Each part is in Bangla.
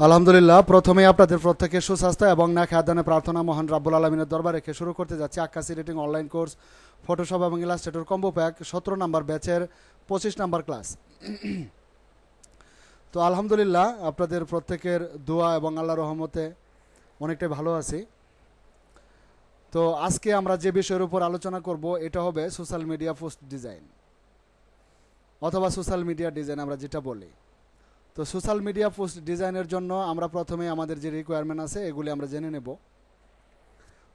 আলহামদুলিল্লাহ, প্রথমে আপনাদের প্রত্যেকের সুস্বাস্থ্য এবং না খাদ্যানে প্রার্থনা মহান রাব্বুল আলমিনের দরবার রেখে শুরু করতে যাচ্ছি আক্কাসি রেটিং অনলাইন কোর্স ফটোশপ এবং ইলাস্ট্রেটর কম্বো প্যাক 17 নম্বর ব্যাচের 25 নম্বর ক্লাস। তো আলহামদুলিল্লাহ, আপনাদের প্রত্যেকের দোয়া এবং আল্লাহর রহমতে অনেকটাই ভালো আছি। তো আজকে আমরা যে বিষয়ের উপর আলোচনা করব এটা হবে সোশ্যাল মিডিয়া পোস্ট ডিজাইন অথবা সোশ্যাল মিডিয়া ডিজাইন আমরা যেটা বলি। তো সোশ্যাল মিডিয়া পোস্ট ডিজাইনের জন্য আমরা প্রথমে আমাদের যে রিকোয়ারমেন্ট আছে এগুলি আমরা জেনে নেব।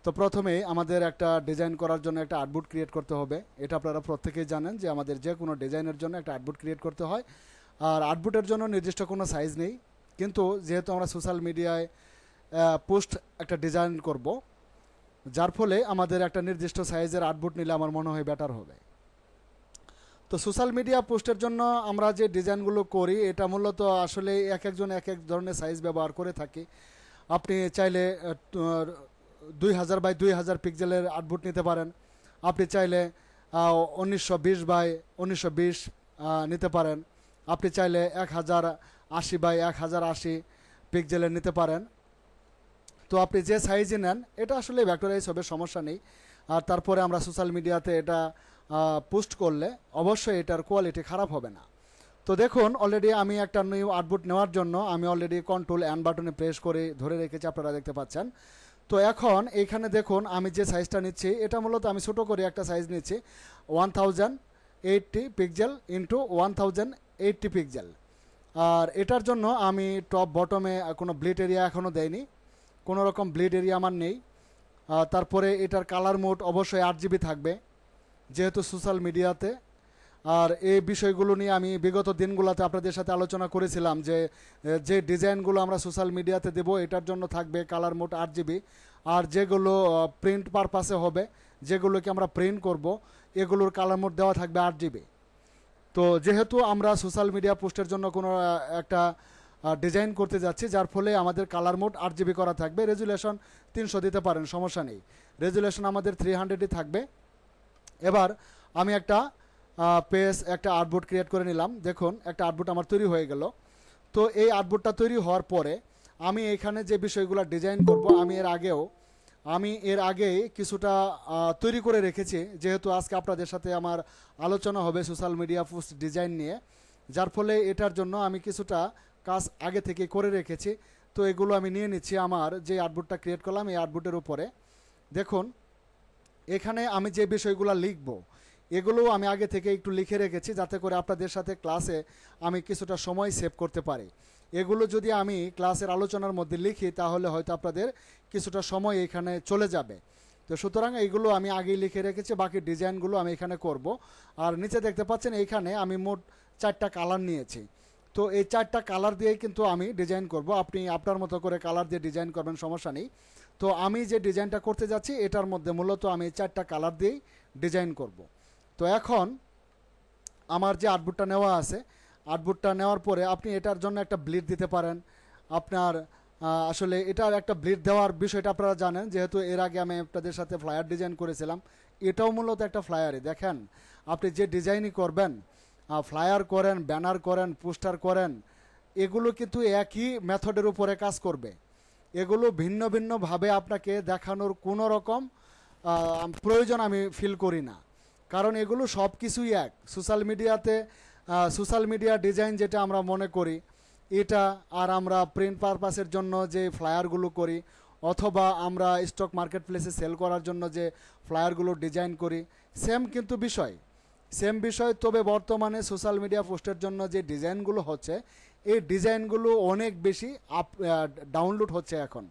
তো প্রথমে আমাদের একটা ডিজাইন করার জন্য একটা আর্টবোর্ড ক্রিয়েট করতে হবে। এটা আপনারা প্রত্যেকেই জানেন যে আমাদের যে কোনো ডিজাইনের জন্য একটা আর্টবোর্ড ক্রিয়েট করতে হয়। আর আর্টবোর্ডের জন্য নির্দিষ্ট কোনো সাইজ নেই, কিন্তু যেহেতু আমরা সোশ্যাল মিডিয়ায় পোস্ট একটা ডিজাইন করব, যার ফলে আমাদের একটা নির্দিষ্ট সাইজের আর্টবোর্ড নিলে আমার মনে হয় বেটার হবে। তো সোশ্যাল মিডিয়া পোস্টের জন্য আমরা যে ডিজাইনগুলো করি এটা মূলত আসলে এক একজন এক এক ধরনের সাইজ ব্যবহার করে থাকি। আপনি চাইলে 2000 বাই 2000 পিক্সেলের আউটপুট নিতে পারেন। আপনি চাইলে 1920 বাই 1920 নিতে পারেন। আপনি চাইলে 1080 বাই 1080 পিক্সেলের নিতে পারেন। তো আপনি যে সাইজে নেন এটা আসলে ভেক্টরাইজ হবে, সমস্যা নেই। আর তারপরে আমরা সোশ্যাল মিডিয়াতে এটা পোস্ট করলে অবশ্যই এটার কোয়ালিটি খারাপ হবে না। তো দেখুন, অলরেডি আমি একটা নিউ আউটপুট নেওয়ার জন্য আমি অলরেডি কন্ট্রোল অ্যান্ড বাটনে প্রেস করে ধরে রেখেছি, আপনারা দেখতে পাচ্ছেন। তো এখন এইখানে দেখুন আমি যে সাইজটা নিচ্ছি এটা মূলত আমি ছোটো করে একটা সাইজ নিচ্ছি 1080 পিক্সেল ইন্টু 1080 পিক্সেল। আর এটার জন্য আমি টপ বটমে কোনো ব্লিড এরিয়া এখনও দেয়নি, কোনো রকম ব্লিড এরিয়া আমার নেই। তারপরে এটার কালার মোড অবশ্যই 8GB থাকবে যেহেতু সোশ্যাল মিডিয়াতে। আর এই বিষয়গুলো নিয়ে আমি বিগত দিনগুলোতে আপনাদের সাথে আলোচনা করেছিলাম যে যে ডিজাইনগুলো আমরা সোশ্যাল মিডিয়াতে দেব এটার জন্য থাকবে কালার মোড 8GB। আর যেগুলো প্রিন্ট পারপাসে হবে, যেগুলোকে আমরা প্রিন্ট করব, এগুলোর কালার মোড দেওয়া থাকবে 8GB। তো যেহেতু আমরা সোশ্যাল মিডিয়া পোস্টের জন্য কোনো একটা ডিজাইন করতে যাচ্ছি, যার ফলে আমাদের কালার মোড 8GB করা থাকবে। রেজুলেশন 300 দিতে পারেন, সমস্যা নেই। রেজুলেশন আমাদের 300ই থাকবে। এবার আমি একটা একটা আর্টবোর্ড ক্রিয়েট করে নিলাম। দেখুন একটা আর্টবোর্ড আমার তৈরি হয়ে গেল। তো এই আর্টবোর্ডটা তৈরি হওয়ার পরে আমি এখানে যে বিষয়গুলো ডিজাইন করব আমি এর আগেই কিছুটা তৈরি করে রেখেছি, যেহেতু আজকে আপনাদের সাথে আমার আলোচনা হবে সোশ্যাল মিডিয়া পোস্ট ডিজাইন নিয়ে, যার ফলে এটার জন্য আমি কিছুটা কাজ আগে থেকে করে রেখেছি। তো এগুলো আমি নিয়ে নিচ্ছি আমার যে আর্টবোর্ডটা ক্রিয়েট করলাম এই আর্টবোর্ডের উপরে। দেখুন এখানে আমি যে বিষয়গুলো লিখব এগুলো আমি আগে থেকে একটু লিখে রেখেছি, যাতে করে আপনাদের সাথে ক্লাসে আমি কিছুটা সময় সেভ করতে পারি। এগুলো যদি আমি ক্লাসের আলোচনার মধ্যে লিখি তাহলে হয়তো আপনাদের কিছুটা সময় এখানে চলে যাবে। তো সুতরাং এইগুলো আমি আগেই লিখে রেখেছি, বাকি ডিজাইনগুলো আমি এখানে করব। আর নিচে দেখতে পাচ্ছেন এইখানে আমি মোট 4টা কালার নিয়েছি। তো এই 4টা কালার দিয়েই কিন্তু আমি ডিজাইন করব। আপনি আপনার মতো করে কালার দিয়ে ডিজাইন করবেন, সমস্যা নেই। তো আমি যে ডিজাইনটা করতে যাচ্ছি এটার মধ্যে মূলত আমি 4টা কালার দিয়েই ডিজাইন করব। তো এখন আমার যে আর্টবোর্ডটা নেওয়া আছে, আর্টবোর্ডটা নেওয়ার পরে আপনি এটার জন্য একটা ব্লিড দিতে পারেন। আপনার আসলে এটার একটা ব্লিড দেওয়ার বিষয়টা আপনারা জানেন, যেহেতু এর আগে আমি আপনাদের সাথে ফ্লায়ার ডিজাইন করেছিলাম। এটাও মূলত একটা ফ্লায়ারই। দেখেন আপনি যে ডিজাইনই করবেন, ফ্লায়ার করেন, ব্যানার করেন, পোস্টার করেন, এগুলো কিন্তু একই মেথডের উপরে কাজ করবে। এগুলো ভিন্ন ভিন্নভাবে আপনাকে দেখানোর কোনো রকম প্রয়োজন আমি ফিল করি না, কারণ এগুলো সব কিছুই এক। সোশ্যাল মিডিয়া ডিজাইন যেটা আমরা মনে করি এটা, আর আমরা প্রিন্ট পারপাসের জন্য যে ফ্লায়ারগুলো করি অথবা আমরা স্টক মার্কেট প্লেসে সেল করার জন্য যে ফ্লায়ারগুলো ডিজাইন করি, সেম বিষয়। তবে বর্তমানে সোশ্যাল মিডিয়া পোস্টের জন্য যে ডিজাইনগুলো হচ্ছে এই ডিজাইনগুলো অনেক বেশি ডাউনলোড হচ্ছে এখন।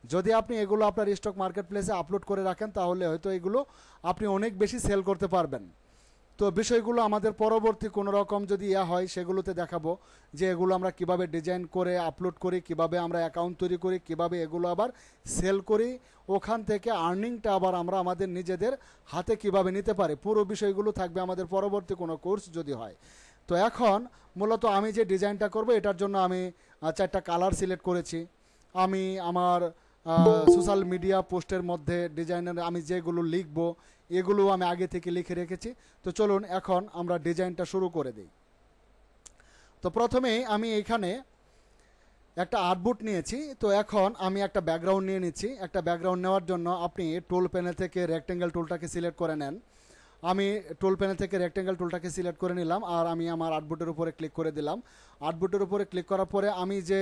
যদি আপনি এগুলো আপনার স্টক মার্কেট প্লেসে আপলোড করে রাখেন তাহলে হয়তো এগুলো আপনি অনেক বেশি সেল করতে পারবেন। তো বিষয়গুলো আমাদের পরবর্তী কোনো রকম যদি হয় সেগুলোতে দেখাবো যে এগুলো আমরা কিভাবে ডিজাইন করে আপলোড করি, কিভাবে আমরা অ্যাকাউন্ট তৈরি করি, কিভাবে এগুলো আবার সেল করি, ওখান থেকে আর্নিংটা আবার আমরা আমাদের নিজেদের হাতে কিভাবে নিতে পারি। পুরো বিষয়গুলো থাকবে আমাদের পরবর্তী কোনো কোর্স যদি হয়। তো এখন মূলত আমি যে ডিজাইনটা করব এটার জন্য আমি 4টা কালার সিলেক্ট করেছি। আমি আমার সোশ্যাল মিডিয়া পোস্টের মধ্যে ডিজাইনের আমি যেগুলো লিখব এগুলো আমি আগে থেকে লিখে রেখেছি। তো চলুন এখন আমরা ডিজাইনটা শুরু করে দিই। তো প্রথমেই আমি এখানে একটা আর্টবোর্ড নিয়েছি। তো এখন আমি একটা ব্যাকগ্রাউন্ড নিয়ে নিচ্ছি। একটা ব্যাকগ্রাউন্ড নেওয়ার জন্য আপনি টুল প্যানেল থেকে রেক্টেঙ্গেল টুলটাকে সিলেক্ট করে নেন। আমি টুল প্যানেল থেকে রেক্টেঙ্গেল টুলটাকে সিলেক্ট করে নিলাম, আর আমি আমার আর্টবোর্ডের উপরে ক্লিক করে দিলাম। আর্টবোর্ডের উপরে ক্লিক করার পরে আমি যে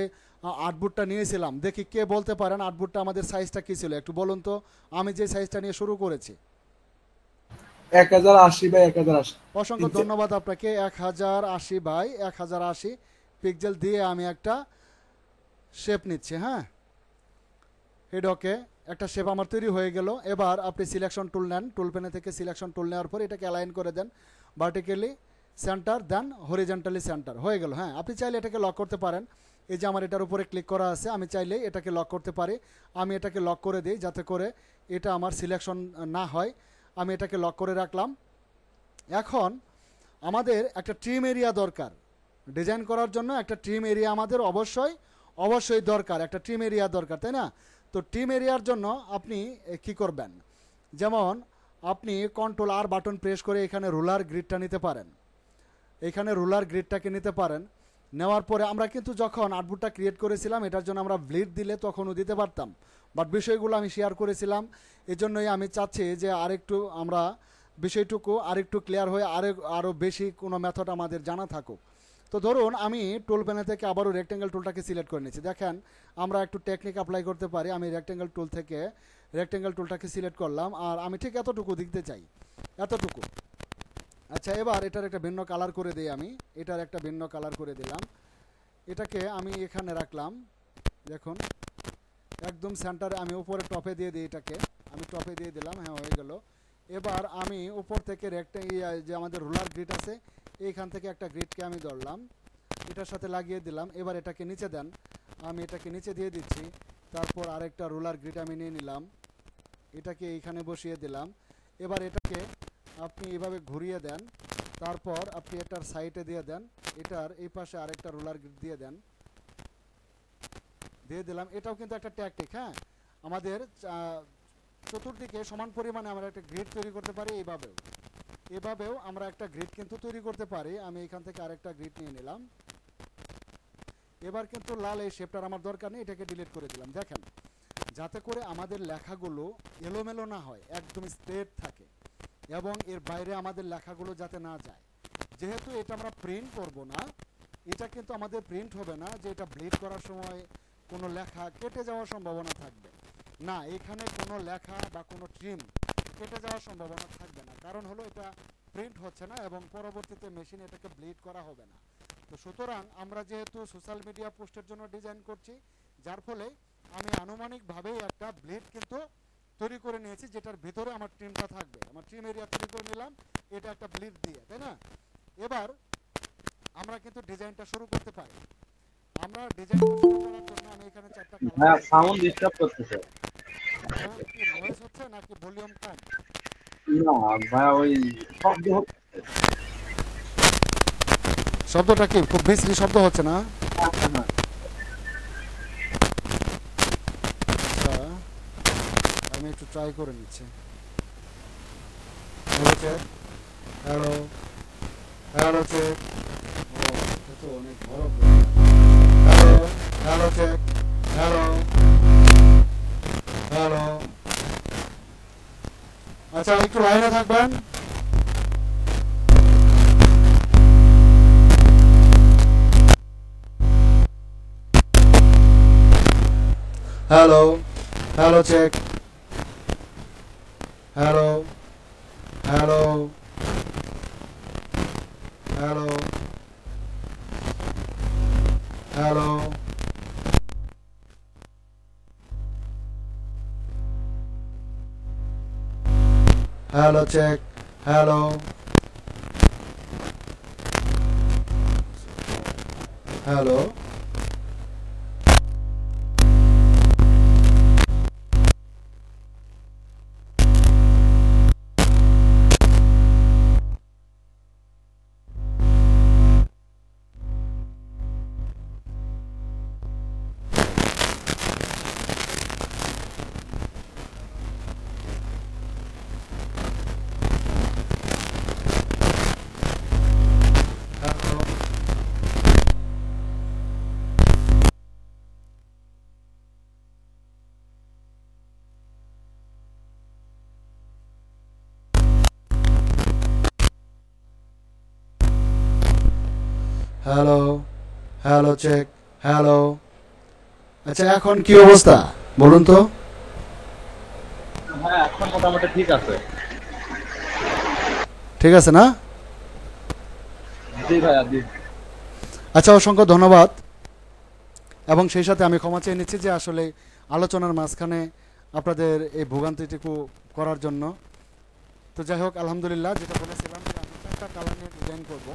আর্টবোর্ডটা নিয়েছিলাম, দেখি কে বলতে পারেন আর্টবোর্ডটা আমাদের সাইজটা কী ছিল, একটু বলুন তো। আমি যে সাইজটা নিয়ে শুরু করেছি 1080 বাই 1080। অসংখ্য ধন্যবাদ আপনাকে। 1080 বাই 1080 পিক্সেল দিয়ে আমি একটা শেপ নিচ্ছি। হ্যাঁ, হেড ওকে, একটা শেপ আমার তৈরি হয়ে গেল। এবার আপনি সিলেকশন টুল নেন, টুল প্যানে থেকে সিলেকশন টুল নেওয়ার পর এটাকে অ্যালাইন করে দেন, ভার্টিক্যালি সেন্টার দেন হরিজন্টালি সেন্টার হয়ে গেল। হ্যাঁ, আপনি চাইলে এটাকে লক করতে পারেন। এই যে আমার এটার উপরে ক্লিক করা আছে, আমি চাইলেই এটাকে লক করতে পারি। আমি এটাকে লক করে দিই যাতে করে এটা আমার সিলেকশন না হয়। আমি এটাকে লক করে রাখলাম। এখন আমাদের একটা ট্রিম এরিয়া দরকার ডিজাইন করার জন্য। একটা ট্রিম এরিয়া আমাদের অবশ্যই দরকার, একটা ট্রিম এরিয়া দরকার, তাই না? তো ট্রিম এরিয়ার জন্য আপনি কি করবেন, যেমন আপনি কন্ট্রোল আর বাটন প্রেস করে এখানে রুলার গ্রিডটা নিতে পারেন। এখানে রুলার গ্রিডটাকে নিতে পারেন। নেওয়ার পরে আমরা কিন্তু যখন আর্টবোর্ডটা ক্রিয়েট করেছিলাম এটার জন্য আমরা ব্লিড দিলে তখনও দিতে পারতাম, বাট বিষয়গুলো আমি শেয়ার করেছিলাম। এজন্যই আমি চাচ্ছি যে আরেকটু আমরা বিষয়টুকু আরেকটু ক্লিয়ার হয়ে আরও বেশি কোনো মেথড আমাদের জানা থাকুক। তো ধরুন আমি টুল প্যানেল থেকে আবারও রেক্টেঙ্গেল টুলটাকে সিলেক্ট করে নিচ্ছি। দেখেন আমরা একটু টেকনিক অ্যাপ্লাই করতে পারি। আমি রেক্টেঙ্গেল টুল থেকে রেক্টেঙ্গেল টুলটাকে সিলেক্ট করলাম, আর আমি ঠিক এতটুকু দিতে চাই, এতটুকু। আচ্ছা, এবার এটার একটা ভিন্ন কালার করে দিই। আমি এটার একটা ভিন্ন কালার করে দিলাম। এটাকে আমি এখানে রাখলাম, দেখুন একদম সেন্টারে। আমি উপরে টপে দিয়ে দিই, এটাকে আমি টপে দিয়ে দিলাম। হ্যাঁ, হয়ে গেল। এবার আমি উপর থেকে যে আমাদের রুলার গ্রিড আছে এইখান থেকে একটা গ্রিডকে আমি ধরলাম, এটার সাথে লাগিয়ে দিলাম। এবার এটাকে নিচে দেন, আমি এটাকে নিচে দিয়ে দিচ্ছি। তারপর আরেকটা রুলার গ্রিড আমি নিয়ে নিলাম, এটাকে এইখানে বসিয়ে দিলাম। এবার এটাকে আপনি এভাবে ঘুরিয়ে দেন, তারপর আপনি এটার সাইডে দিয়ে দেন, এটার এই পাশে আরেকটা রুলার গ্রিড দিয়ে দেন, দিয়ে দিলাম। এটাও কিন্তু একটা ট্যাকটিক। হ্যাঁ, আমাদের চতুর্দিকে সমান পরিমাণে আমরা একটা গ্রিড তৈরি করতে পারি। এভাবেও আমরা একটা গ্রিড কিন্তু তৈরি করতে পারি। আমি এখান থেকে আরেকটা গ্রিড নিয়ে নিলাম। এবার কিন্তু লাল এই শেপটার আমার দরকার নেই, এটাকে ডিলিট করে দিলাম। দেখেন, যাতে করে আমাদের লেখাগুলো এলোমেলো না হয়, একদম স্ট্রেট থাকে, এবং এর বাইরে আমাদের লেখাগুলো যাতে না যায়। যেহেতু এটা আমরা প্রিন্ট করব না, এটা কিন্তু আমাদের প্রিন্ট হবে না যে এটা ব্লিড করার সময় কোনো লেখা কেটে যাওয়ার সম্ভাবনা থাকবে না। এখানে কোনো লেখা বা কোনো ট্রিম কেটে যাওয়ার সম্ভাবনা থাকবে না, কারণ হলো এটা প্রিন্ট হচ্ছে না এবং পরবর্তীতে মেশিনে এটাকে ব্লিড করা হবে না। তো সুতরাং আমরা যেহেতু সোশ্যাল মিডিয়া পোস্টের জন্য ডিজাইন করছি, যার ফলে আমি আনুমানিকভাবেই একটা ব্লিড কিন্তু তৈরি করে নিয়েছি, যেটার ভিতরে আমার ট্রিমটা থাকবে। আমার ট্রিম এরিয়া তৈরি করে নিলাম, এটা একটা ব্লিড দিয়ে, তাই না? এবার আমরা কিন্তু ডিজাইনটা শুরু করতে পারি। আমরা ডিজাইনটা শুরু করার জন্য আমি এখানে চারটা হ্যাঁ, কালার সাউন্ড ডিস্টার্ব করতেছে। কি নয়েজ হচ্ছে নাকি ভলিউম কম? না ভাই, ওই শব্দ হচ্ছে। শব্দটা কি খুব বিশ্রী শব্দ হচ্ছে না? আচ্ছা, আমি একটু ট্রাই করে নিচ্ছি। Hello, hello check. ও, এটা তো অনেক বড়। Hello, hello check. Hello, hello. আচ্ছা, একটু লাইনে থাকবেন। Hello, hello check. Hello, hello, hello, hello. Hello check. Hello, hello. Hello, hello check, hello. আচ্ছা এখন কি অবস্থা বলুন তো? ভাই এখন মোটামুটি ঠিক আছে। ঠিক আছে না? জি ভাইয়া, জি। আচ্ছা, অসংখ্য ধন্যবাদ। এবং সেই সাথে আমি ক্ষমা চেয়ে নিচ্ছি যে আসলে আলোচনার মাঝখানে আপনাদের এই ভোগান্তিটুকু করার জন্য। তো যাই হোক, আলহামদুলিল্লাহ, যেটা বলেছিলাম যে আমি 4টা কালার নিয়ে ডিজাইন করব।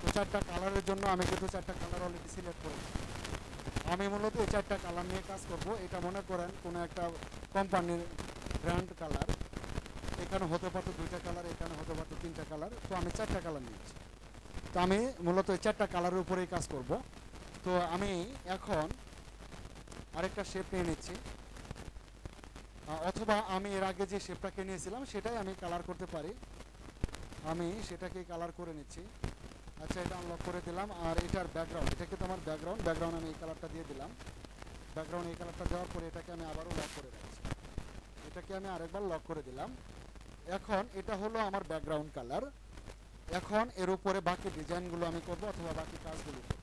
তো 4টা কালারের জন্য আমি কিন্তু 4টা কালার অলরেডি সিলেক্ট করেছি। আমি মূলত এই 4টা কালার নিয়ে কাজ করব। এটা মনে করেন কোনো একটা কোম্পানির ব্র্যান্ড কালার। এখানে হতে পারতো 2টা কালার, এখানে হতে পারতো 3টা কালার। তো আমি 4টা কালার নিয়েছি। তো আমি মূলত এই 4টা কালারের উপরেই কাজ করব। তো আমি এখন আরেকটা শেপ নিয়ে নিচ্ছি, অথবা আমি এর আগে যে শেপটাকে নিয়েছিলাম সেটাই আমি কালার করতে পারি। আমি সেটাকে কালার করে নিচ্ছি। আচ্ছা, এটা আনলক করে দিলাম। আর এটার ব্যাকগ্রাউন্ড, এটা কিন্তু আমার ব্যাকগ্রাউন্ড আমি এই কালারটা দিয়ে দিলাম। ব্যাকগ্রাউন্ড এই কালারটা দেওয়ার পরে এটাকে আমি আবারও লক করে রাখছি। এটাকে আমি আরেকবার লক করে দিলাম। এখন এটা হলো আমার ব্যাকগ্রাউন্ড কালার। এখন এর উপরে বাকি ডিজাইনগুলো আমি করব, অথবা বাকি কাজগুলো করব।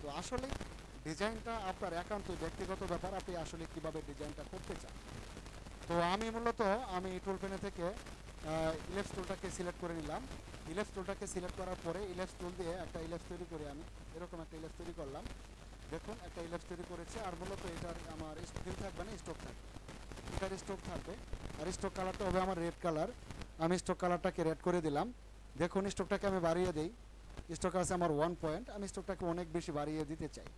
তো আসলে ডিজাইনটা আপনার একান্ত ব্যক্তিগত ব্যাপার, আপনি আসলে কিভাবে ডিজাইনটা করতে চান। তো আমি মূলত আমি টুল পেনে থেকে ইলেপস টুলটাকে সিলেক্ট করে নিলাম। ইলেপস টুলটাকে সিলেক্ট করার পরে ইলেপস টুল দিয়ে একটা ইলেপস তৈরি করে আমি এরকম একটা ইলেপস তৈরি করলাম। দেখুন, একটা ইলেপস তৈরি করেছে। আর মূলত এটার আমার ফিল থাকবে না, স্টক থাকবে। এটার স্টক থাকবে। আর স্টক কালারটা হবে আমার রেড কালার। আমি স্টক কালারটাকে রেড করে দিলাম। দেখুন, স্টকটাকে আমি বাড়িয়ে দিই। স্টক আছে আমার 1 পয়েন্ট। আমি স্টকটাকে অনেক বেশি বাড়িয়ে দিতে চাই।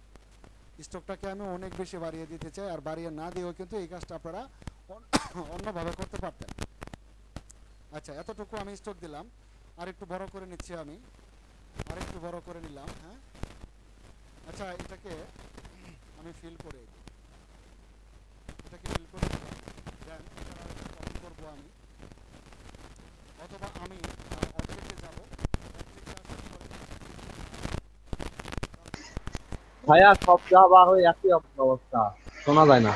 স্টকটাকে আমি অনেক বেশি বাড়িয়ে দিতে চাই। আর বাড়িয়ে না দিয়েও কিন্তু এই কাজটা আপনারা অন্যভাবে করতে পারতেন। আচ্ছা, এতটুকু আমি স্টক দিলাম। আর একটু বড় করে নিচ্ছি আমি। আর একটু বড় করে নিলাম। হ্যাঁ, আচ্ছা, এটাকে আমি ফিল করে দিই। এটাকে ফিল করে দিলাম। দেন এটার আরেকটা কপি করবো আমি, অথবা আমি অবজেক্টে যাব। অবজেক্টে আসার পরে ভাইয়া সব জায়গা ওই একই অবস্থা, শোনা যায় না।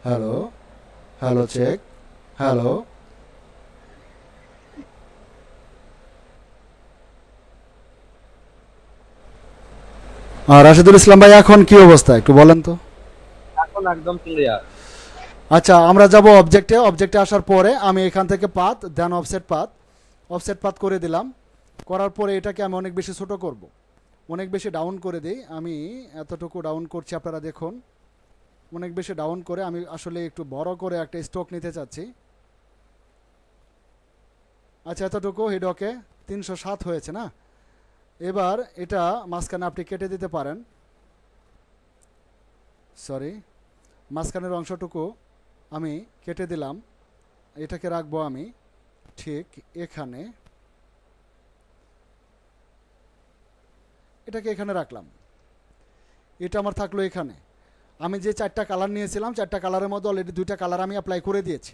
Hello, hello check, hello. Rashidul Islam ভাই, এখন কি অবস্থা একটু বলেন তো? এখন একদম ক্লিয়ার। আচ্ছা, আমরা যাব অবজেক্টে। অবজেক্টে আসার পরে আমি এখান থেকে পাথ, দেন অফসেট পাথ করে দিলাম। করার পরে এটাকে আমি অনেক বেশি ছোট করব, অনেক বেশি ডাউন করে দিই। আমি এতটুকু ডাউন করছি, আপনারা দেখুন। অনেক বেশি ডাউন করে আমি আসলে একটু বড় করে একটা স্টক নিতে চাচ্ছি। আচ্ছা, এতটুকু হিড ওকে। 307 হয়েছে না? এবার এটা মাঝখানে আপনি কেটে দিতে পারেন। সরি, মাঝখানের অংশটুকু আমি কেটে দিলাম। এটাকে রাখবো আমি ঠিক এখানে। এটাকে এখানে রাখলাম। এটা আমার থাকলো এখানে। আমি যে 4টা কালার নিয়েছিলাম, 4টা কালারের মধ্যে অলরেডি 2টা কালার আমি অ্যাপ্লাই করে দিয়েছি।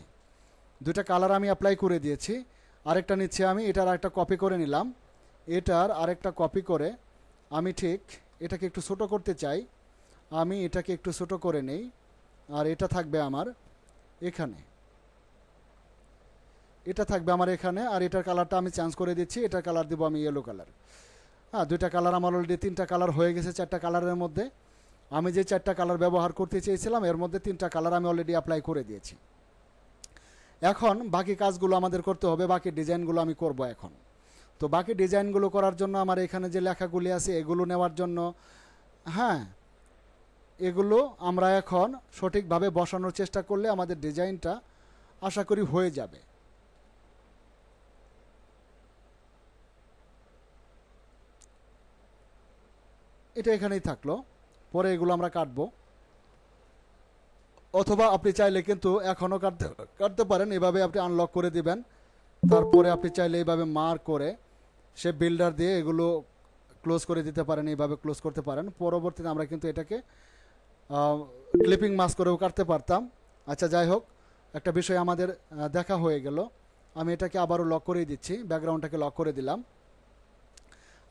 2টা কালার আমি অ্যাপ্লাই করে দিয়েছি। আরেকটা নিচ্ছি আমি, এটার আরেকটা কপি করে নিলাম। এটার আরেকটা কপি করে আমি ঠিক এটাকে একটু ছোটো করতে চাই। আমি এটাকে একটু ছোটো করে নেই। আর এটা থাকবে আমার এখানে, এটা থাকবে আমার এখানে। আর এটার কালারটা আমি চেঞ্জ করে দিচ্ছি। এটার কালার দেবো আমি ইয়েলো কালার। হ্যাঁ, 2টা কালার আমার অলরেডি 3টা কালার হয়ে গেছে 4টা কালারের মধ্যে। আমি যে 4টা কালার ব্যবহার করতে চেয়েছিলাম এর মধ্যে 3টা কালার আমি অলরেডি অ্যাপ্লাই করে দিয়েছি। এখন বাকি কাজগুলো আমাদের করতে হবে, বাকি ডিজাইনগুলো আমি করব এখন। তো বাকি ডিজাইনগুলো করার জন্য আমার এখানে যে লেখাগুলি আছে এগুলো নেওয়ার জন্য, হ্যাঁ, এগুলো আমরা এখন সঠিকভাবে বসানোর চেষ্টা করলে আমাদের ডিজাইনটা আশা করি হয়ে যাবে। এটা এখানেই থাকলো। পরে এগুলো আমরা কাটবো, অথবা আপনি চাইলে কিন্তু এখনও কাটতে পারেন। এভাবে আপনি আনলক করে দিবেন। তারপরে আপনি চাইলে এইভাবে মার্ক করে সে বিল্ডার দিয়ে এগুলো ক্লোজ করে দিতে পারেন, এইভাবে ক্লোজ করতে পারেন। পরবর্তীতে আমরা কিন্তু এটাকে ক্লিপিং মাস্ক করেও কাটতে পারতাম। আচ্ছা, যাই হোক, একটা বিষয় আমাদের দেখা হয়ে গেল। আমি এটাকে আবারও লক করে দিচ্ছি, ব্যাকগ্রাউন্ডটাকে লক করে দিলাম।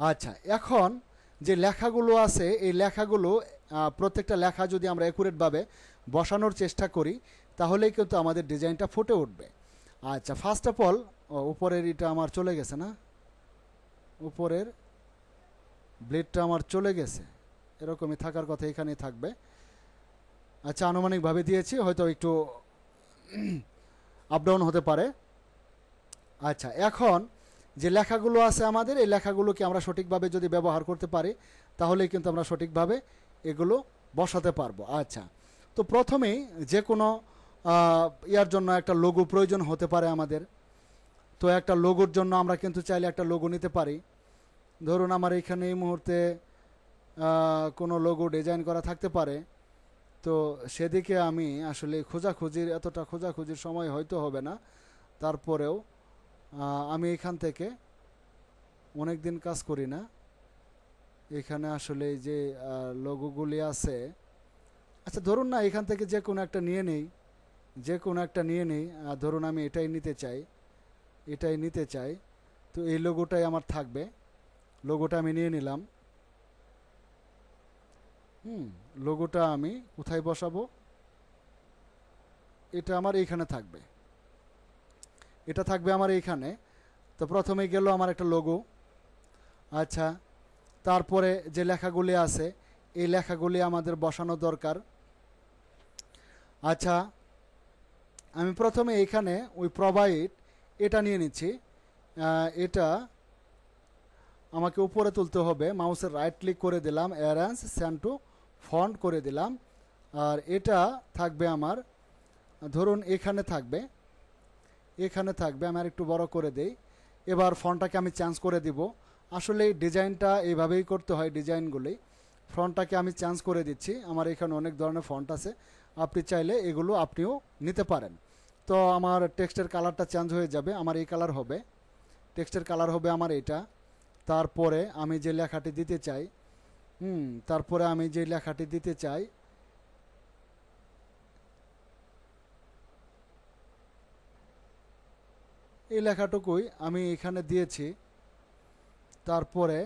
আচ্ছা, এখন যে লেখাগুলো আছে এই লেখাগুলো প্রত্যেকটা লেখা যদি আমরা অ্যাকুরেটভাবে বসানোর চেষ্টা করি তাহলেই কিন্তু আমাদের ডিজাইনটা ফুটে উঠবে। আচ্ছা, ফার্স্ট অফ অল উপরের এটা আমার চলে গেছে না, উপরের ব্লেডটা আমার চলে গেছে, এরকমই থাকার কথা, এখানেই থাকবে। আচ্ছা, আনুমানিকভাবে দিয়েছি, হয়তো একটু আপ ডাউন হতে পারে। আচ্ছা, এখন যে লেখাগুলো আছে আমাদের এই লেখাগুলোকে আমরা সঠিকভাবে যদি ব্যবহার করতে পারি তাহলেই কিন্তু আমরা সঠিকভাবে এগুলো বসাতে পারবো। আচ্ছা, তো প্রথমেই যে কোনো ইয়ার জন্য একটা লোগো প্রয়োজন হতে পারে আমাদের। তো একটা লোগোর জন্য আমরা কিন্তু চাইলে একটা লোগো নিতে পারি। ধরুন আমার এখানে এই মুহূর্তে কোনো লোগো ডিজাইন করা থাকতে পারে, তো সেদিকে আমি আসলে এতটা খোঁজাখুঁজির সময় হয়তো হবে না। তারপরেও আমি এখান থেকে অনেক দিন কাজ করি না, এখানে আসলে যে লোগোগুলি আছে, আচ্ছা ধরুন না এখান থেকে যে কোনো একটা নিয়ে নেই, ধরুন আমি এটাই নিতে চাই, তো এই লোগোটাই আমার থাকবে, লোগোটা আমি নিয়ে নিলাম। লোগোটা আমি কোথায় বসাবো, এটা আমার এইখানে থাকবে, এটা থাকবে আমার এইখানে। তো প্রথমে গেল আমার একটা লোগো। আচ্ছা, তারপরে যে লেখাগুলি আছে এই লেখাগুলি আমাদের বসানো দরকার। আচ্ছা, আমি প্রথমে এইখানে ওই প্রোভাইড এটা নিয়ে নিচ্ছি, এটা আমাকে উপরে তুলতে হবে, মাউসের রাইট ক্লিক করে দিলাম, অ্যারেঞ্জ সেন্ড টু ফন্ট করে দিলাম। আর এটা থাকবে আমার, ধরুন এখানে থাকবে, আমি আর একটু বড় করে দেই। এবার ফন্টটাকে আমি চেঞ্জ করে দিব। আসলে এই ডিজাইনটা এইভাবেই করতে হয়, ডিজাইনগুলি। ফন্টটাকে আমি চেঞ্জ করে দিচ্ছি, আমার এখানে অনেক ধরনের ফন্ট আছে, আপনি চাইলে এগুলো আপনিও নিতে পারেন। তো আমার টেক্সটের কালারটা চেঞ্জ হয়ে যাবে, আমার এই কালার হবে, টেক্সটের কালার হবে আমার এটা। তারপরে আমি যে লেখাটি দিতে চাই, এই লেখাটুকুই আমি এখানে দিয়েছি। তারপরে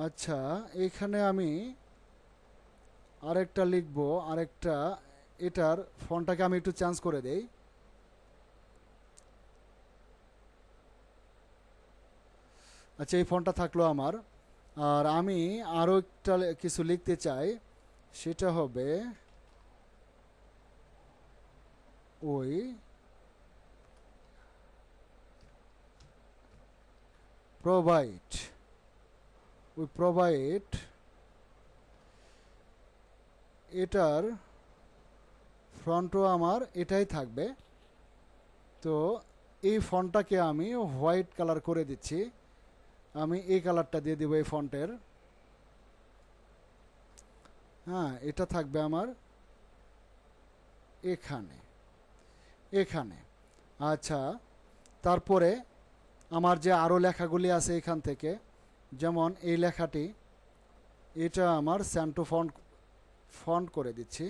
আচ্ছা, এইখানে আমি আরেকটা লিখবো, এটার ফন্টটাকে আমি একটু চেঞ্জ করে দেই। আচ্ছা, এই ফন্টটা থাকলো আমার। আর আমি আরও একটা কিছু লিখতে চাই, সেটা হবে ওই প্রোভাইড এটার ফন্টও আমার এটাই থাকবে। তো এই ফন্টটাকে আমি হোয়াইট কালার করে দিচ্ছি, আমি এই কালারটা দিয়ে দেবো এই ফন্টের। হ্যাঁ, এটা থাকবে আমার এখানে। আচ্ছা, তারপরে আমার যে আরও লেখাগুলি আছে এখান থেকে, যেমন এই লেখাটি, এটা আমার স্যান্টো ফন্ট করে দিচ্ছি।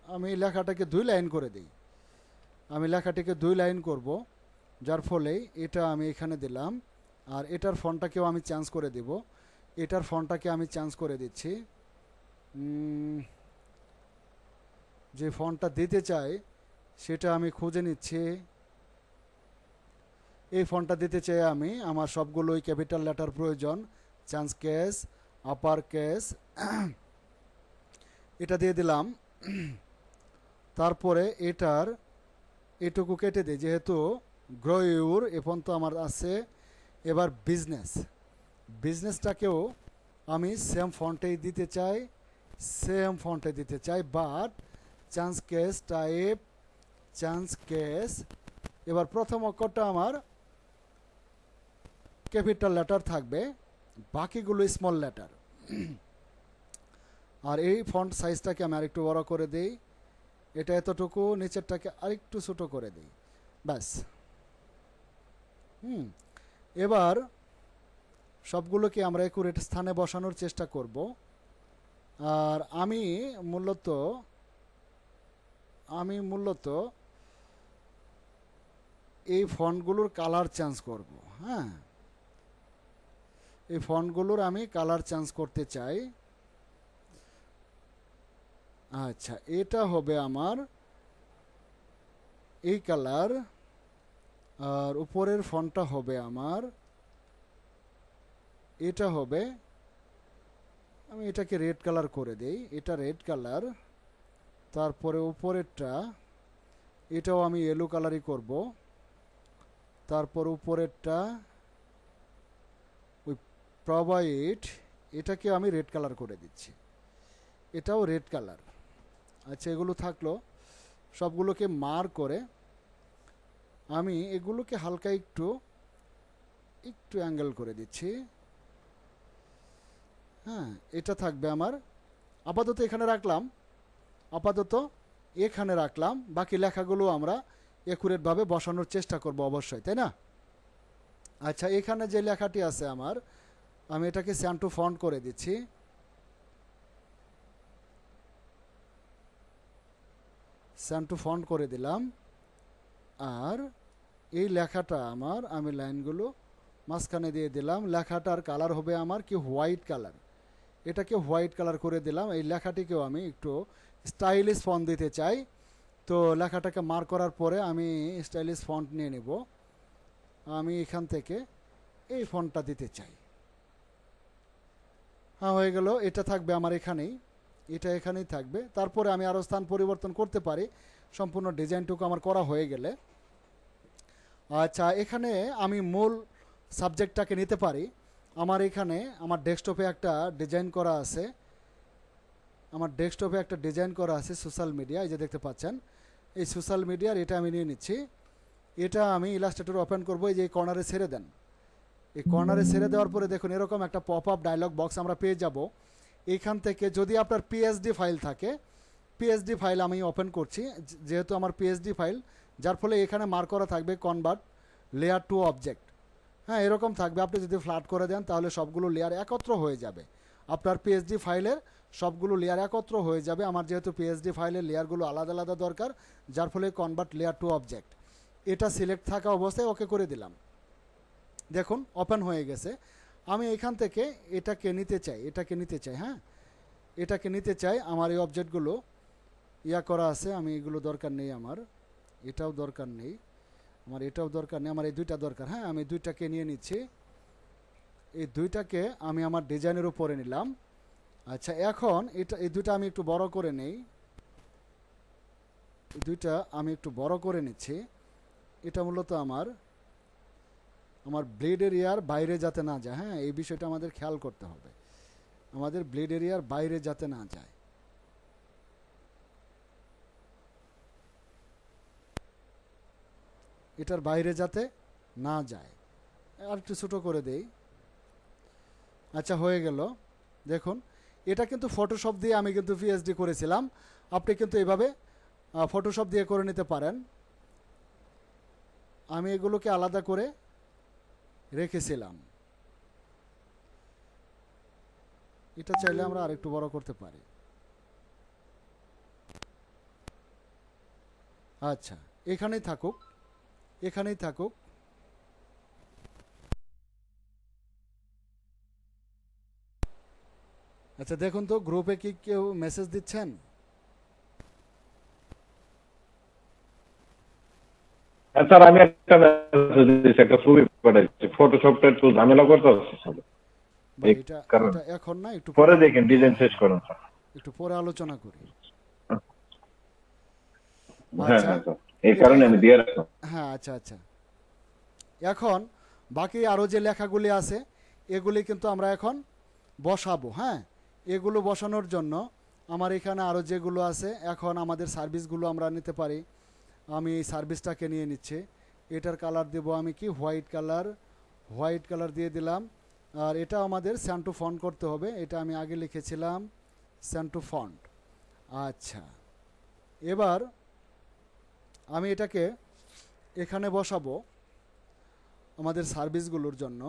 আমি লেখাটাকে 2 লাইন করে দিই, আমি লেখাটিকে 2 লাইন করব, যার ফলে এটা আমি এখানে দিলাম। আর এটার ফন্টটাকেও আমি চেঞ্জ করে দেব, এটার ফন্টটাকে আমি চেঞ্জ করে দিচ্ছি। যে ফন্টটা দিতে চাই সেটা আমি খুঁজে নিচ্ছি। এই ফন্টটা দিতে চাই আমি, আমার সবগুলোই ক্যাপিটাল লেটার প্রয়োজন, চেঞ্জ কেস, আপার কেস, এটা দিয়ে দিলাম। তারপরে এটুকু কেটে দিই, যেহেতু গ্রোইউর এখন তো আমার আছে। এবার বিজনেসটাকেও আমি সেম ফন্টে দিতে চাই, বাট চেঞ্জ কেস এবার প্রথম অক্ষরটা আমার ক্যাপিটাল লেটার থাকবে, বাকিগুলো স্মল লেটার। আর এই ফন্ট সাইজটাকে আমি আরেকটু বড় করে দিই, এটা এতটুকু, নিচেরটাকে আরেকটু ছোট করে দিই, ব্যাস। এবার সবগুলোকে আমরা একুরেট স্থানে বসানোর চেষ্টা করব। আর আমি মূলত এই ফন্টগুলোর কালার চেঞ্জ করব। হ্যাঁ, এই ফন্টগুলোর আমি কালার চেঞ্জ করতে চাই। আচ্ছা, এটা হবে আমার এই কালার, আর উপরের ফন্টটা হবে আমার এটা হবে, আমি এটাকে রেড কালার করে দেই, এটা রেড কালার। তারপরে উপরেরটা এটাও আমি ইয়েলো কালারই করব। তারপর উপরেরটা ওই প্রবাইট, এটাকে আমি রেড কালার করে দিচ্ছি, এটাও রেড কালার। আচ্ছা, এগুলো থাকলো, সবগুলোকে মার করে আমি এগুলোকে হালকা একটু অ্যাঙ্গেল করে দিচ্ছি। হ্যাঁ, এটা থাকবে আমার, আপাতত এখানে রাখলাম, বাকি লেখাগুলো আমরা একুরেটভাবে বসানোর চেষ্টা করব অবশ্যই, তাই না? আচ্ছা, এখানে যে লেখাটি আছে আমার, আমি এটাকে স্যান টু ফন্ট করে দিচ্ছি। স্যান টু ফন্ট করে দিলাম। আর এই লেখাটা আমার, আমি লাইনগুলো মাঝখানে দিয়ে দিলাম। লেখাটার কালার হবে আমার কি হোয়াইট কালার, এটাকে হোয়াইট কালার করে দিলাম। এই লেখাটিকেও আমি একটু স্টাইলিশ ফন্ট দিতে চাই, তো লেখাটাকে মার্ক করার পরে আমি স্টাইলিশ ফন্ট নিয়ে নেব। আমি এখান থেকে এই ফন্টটা দিতে চাই। হ্যাঁ, হয়ে গেল। এটা থাকবে আমার এখানেই, এটা এখানেই থাকবে। তারপরে আমি আরও স্থান পরিবর্তন করতে পারি সম্পূর্ণ ডিজাইনটুকু আমার করা হয়ে গেলে। আচ্ছা, এখানে আমি মূল সাবজেক্টটাকে নিতে পারি। আমার এখানে আমার ডেস্কটপে একটা ডিজাইন করা আছে, সোশ্যাল মিডিয়া, এই যে দেখতে পাচ্ছেন, এই সোশ্যাল মিডিয়ার এটা আমি নিয়ে নিচ্ছি। এটা আমি ইলাস্ট্রেটর ওপেন করবো, এই যে কর্নারে ছেড়ে দেন। এই কর্নারে ছেড়ে দেওয়ার পরে দেখুন এরকম একটা পপ আপ ডায়লগ বক্স আমরা পেয়ে যাব। এইখান থেকে যদি আপনার পিএসডি ফাইল থাকে, পিএসডি ফাইল আমি ওপেন করছি, যেহেতু আমার পিএসডি ফাইল, যার ফলে এখানে মার্ক করা থাকবে কনভার্ট লেয়ার টু অবজেক্ট। হ্যাঁ, এরকম থাকবে। আপনি যদি ফ্ল্যাট করে দেন তাহলে সবগুলো লেয়ার একত্র হয়ে যাবে, আপনার পিএসডি ফাইলের সবগুলো লেয়ার একত্র হয়ে যাবে। আমার যেহেতু পিএসডি ফাইলের লেয়ারগুলো আলাদা আলাদা দরকার, যার ফলে কনভার্ট লেয়ার টু অবজেক্ট, এটা সিলেক্ট থাকা অবস্থায় ওকে করে দিলাম। দেখুন ওপেন হয়ে গেছে। আমি এখান থেকে এটাকে নিতে চাই, হ্যাঁ, এটাকে নিতে চাই। আমার এই অবজেক্টগুলো করা আছে, আমি এগুলো দরকার নেই, আমার এটাও দরকার নেই, আমার এই দুইটা দরকার। হ্যাঁ, আমি দুইটাকে নিয়ে নিচ্ছি, এই দুইটাকে আমি আমার ডিজাইনের উপরে নিলাম। আচ্ছা, এখন এই দুইটা আমি একটু বড় করে নেই, নিচ্ছি। এটা মূলত আমার ব্লেড এরিয়ার বাইরে যাতে না যায়। হ্যাঁ, এই বিষয়টা আমাদের খেয়াল করতে হবে, আমাদের ব্লেড এরিয়ার বাইরে যাতে না যায়। এটার বাইরে যাতে না যায়, আর একটু ছোটো করে দেই। আচ্ছা, হয়ে গেল। দেখুন, এটা কিন্তু ফটোশপ দিয়ে আমি কিন্তু পিএইচডি করেছিলাম, আপনি কিন্তু এভাবে ফটোশপ দিয়ে করে নিতে পারেন। আমি এগুলোকে আলাদা করে রেখেছিলাম, এটা চাইলে আমরা আরেকটু বড় করতে পারি। আচ্ছা, এখানেই থাকুক। আচ্ছা, দেখুন তো গ্রুপে কি কেউ মেসেজ দিচ্ছেন? হ্যাঁ স্যার, আমি একটা মেসেজ দিয়েছি, একটা ছবি পাঠাইছি, ফটোশপটা একটু ঝামেলা করতে হচ্ছে স্যার। এই এটা কারণে এখন না, একটু পরে দেখেন, ডিজাইন শেষ করুন স্যার। একটু পরে আলোচনা করি। হ্যাঁ আচ্ছা, হ্যাঁ স্যার, এই কারণে আমি দিয়ে রাখলাম। হ্যাঁ, আচ্ছা। এখন বাকি আরও যে লেখাগুলি আছে এগুলি কিন্তু আমরা এখন বসাবো। হ্যাঁ, এগুলো বসানোর জন্য আমার এখানে আরও যেগুলো আছে, এখন আমাদের সার্ভিসগুলো আমরা নিতে পারি। আমি এই সার্ভিসটাকে নিয়ে নিচ্ছি, এটার কালার দেব আমি কি হোয়াইট কালার দিয়ে দিলাম। আর এটা আমাদের স্যান্টু ফন্ট করতে হবে, এটা আমি আগে লিখেছিলাম স্যান্টু ফন্ট। আচ্ছা, এবার আমি এটাকে এখানে বসাবো আমাদের সার্ভিসগুলোর জন্য।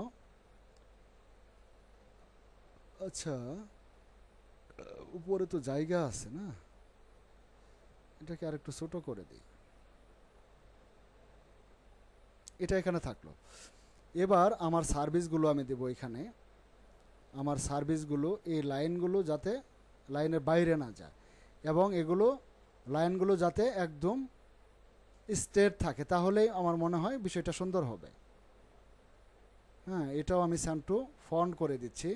আচ্ছা, উপরে তো জায়গা আছে না, এটাকে আরেকটু ছোট করে দিই, এটা এখানে থাকলো। এবার আমার সার্ভিসগুলো আমি দেব এখানে। আমার সার্ভিসগুলো এই লাইনগুলো যাতে লাইনের বাইরে না যায়, এবং এগুলো লাইনগুলো যাতে একদম স্ট্রেট থাকে, তাহলেই আমার মনে হয় বিষয়টা সুন্দর হবে। হ্যাঁ, এটাও আমি স্যান্টু ফন্ট করে দিচ্ছি,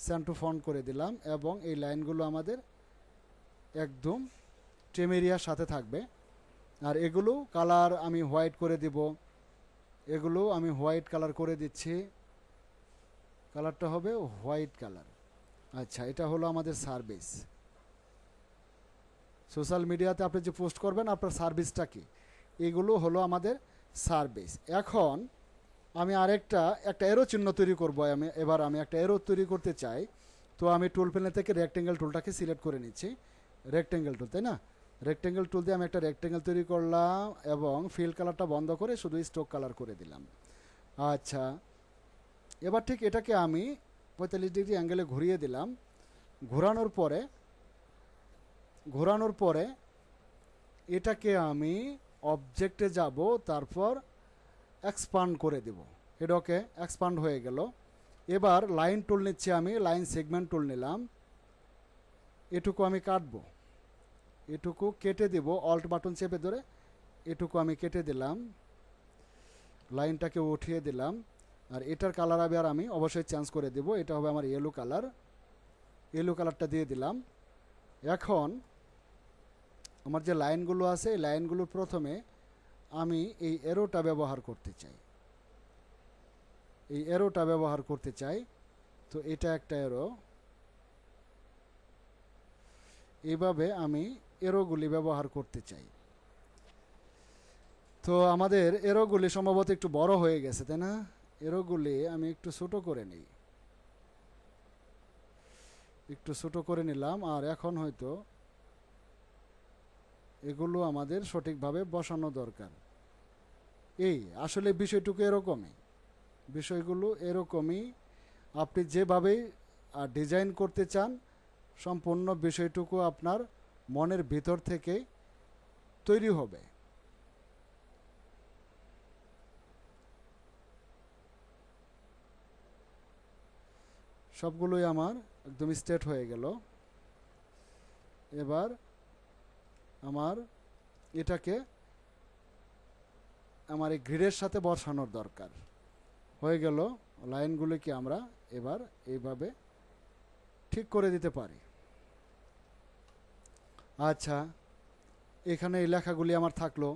স্যান্টু ফন্ট করে দিলাম, এবং এই লাইনগুলো আমাদের একদম টেমেরিয়ার সাথে থাকবে। আর এগুলো কালার আমি হোয়াইট করে দিব, এগুলো আমি হোয়াইট কালার করে দিচ্ছি, কালারটা হবে হোয়াইট কালার। আচ্ছা, এটা হলো আমাদের সার্ভিস। সোশ্যাল মিডিয়াতে আপনি যে পোস্ট করবেন আপনার সার্ভিসটা কি, এগুলো হলো আমাদের সার্ভিস। এখন আমি একটা এরো চিহ্ন তৈরি করব। এবার আমি একটা এরো তৈরি করতে চাই, তো আমি টুল প্যানেল থেকে রেক্টেঙ্গেল টুলটাকে সিলেক্ট করে নিচ্ছি। রেক্টেঙ্গেল টুল, তাই না? রেক্টেঙ্গেল টুল দিয়ে আমি একটা রেক্টেঙ্গেল তৈরি করলাম, এবং ফিল কালারটা বন্ধ করে শুধু স্ট্রোক কালার করে দিলাম। আচ্ছা, এবার ঠিক এটাকে আমি 45 ডিগ্রি অ্যাঙ্গেলে ঘুরিয়ে দিলাম। ঘোরানোর পরে এটাকে আমি অবজেক্টে যাব, তারপর এক্সপান্ড করে দেব। এটা ওকে, এক্সপান্ড হয়ে গেল। এবার লাইন টুল নিচ্ছি আমি, লাইন সেগমেন্ট টুল নিলাম, এটুকু আমি কাটবো, এটুকু কেটে দেব, অল্ট বাটন চেপে ধরে এটুকু আমি কেটে দিলাম, লাইনটাকে উঠিয়ে দিলাম। আর এটার কালার আমি অবশ্যই চেঞ্জ করে দেব, এটা হবে আমার ইয়েলো কালার, ইয়েলো কালারটা দিয়ে দিলাম। এখন আমার যে লাইনগুলো আছে এই লাইনগুলোর প্রথমে আমি এই এরোটা ব্যবহার করতে চাই, এই এরোটা ব্যবহার করতে চাই। তো এটা একটা এরো, এইভাবে আমি এরোগুলি ব্যবহার করতে চাই। তো আমাদের এরোগুলি সম্ভবত একটু বড় হয়ে গেছে, তাই না? এরোগুলি আমি একটু ছোট করে নিই, একটু ছোট করে নিলাম। আর এখন হয়তো এগুলো আমাদের সঠিকভাবে বসানো দরকার। এই আসলে বিষয়টুকু এরকমই, বিষয়গুলো এরকমই। আপনি যেভাবেই ডিজাইন করতে চান, সম্পূর্ণ বিষয়টুকু আপনার মনের ভিতর থেকে তৈরি হবে। সবগুলোই আমার একদম স্ট্রেট হয়ে গেল। এবার আমার এটাকে আমার এই গ্রিডের সাথে বসানোর দরকার হয়ে গেল। লাইনগুলোকে আমরা এবার এইভাবে ঠিক করে দিতে পারি। আচ্ছা, এখানে এই লেখাগুলি আমার থাকলো,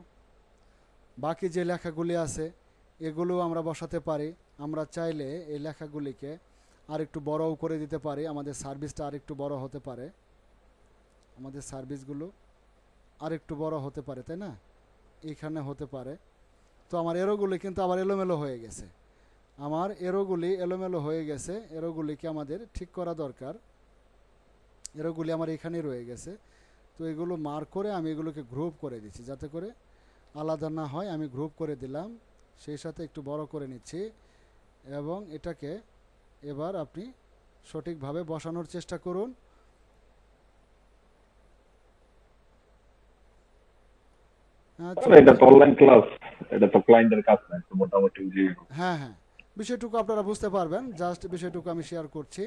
বাকি যে লেখাগুলি আছে এগুলো আমরা বসাতে পারি। আমরা চাইলে এই লেখাগুলিকে আর একটু বড়ও করে দিতে পারি, আমাদের সার্ভিসটা আর একটু বড় হতে পারে, আমাদের সার্ভিসগুলো আর একটু বড় হতে পারে, তাই না? এইখানে হতে পারে। তো আমার এরোগুলি কিন্তু আবার এলোমেলো হয়ে গেছে, আমার এরোগুলি এলোমেলো হয়ে গেছে, এরোগুলিকে আমাদের ঠিক করা দরকার। এরোগুলি আমার এখানেই রয়ে গেছে, তো এগুলো মার্ক করে আমি এগুলোকে গ্রুপ করে দিচ্ছি যাতে করে আলাদা না হয়। আমি গ্রুপ করে দিলাম, সেই সাথে একটু বড় করে নিচ্ছি, এবং এটাকে এবার আপনি সঠিকভাবে বসানোর চেষ্টা করুন। এটা তো অনলাইন ক্লাস, এটা তো ক্লায়েন্টের কাজ না, একটু মোটামুটি বুঝিয়ে। হ্যাঁ হ্যাঁ, বিষয়টুকু আপনারা বুঝতে পারবেন, জাস্ট বিষয়টুকু আমি শেয়ার করছি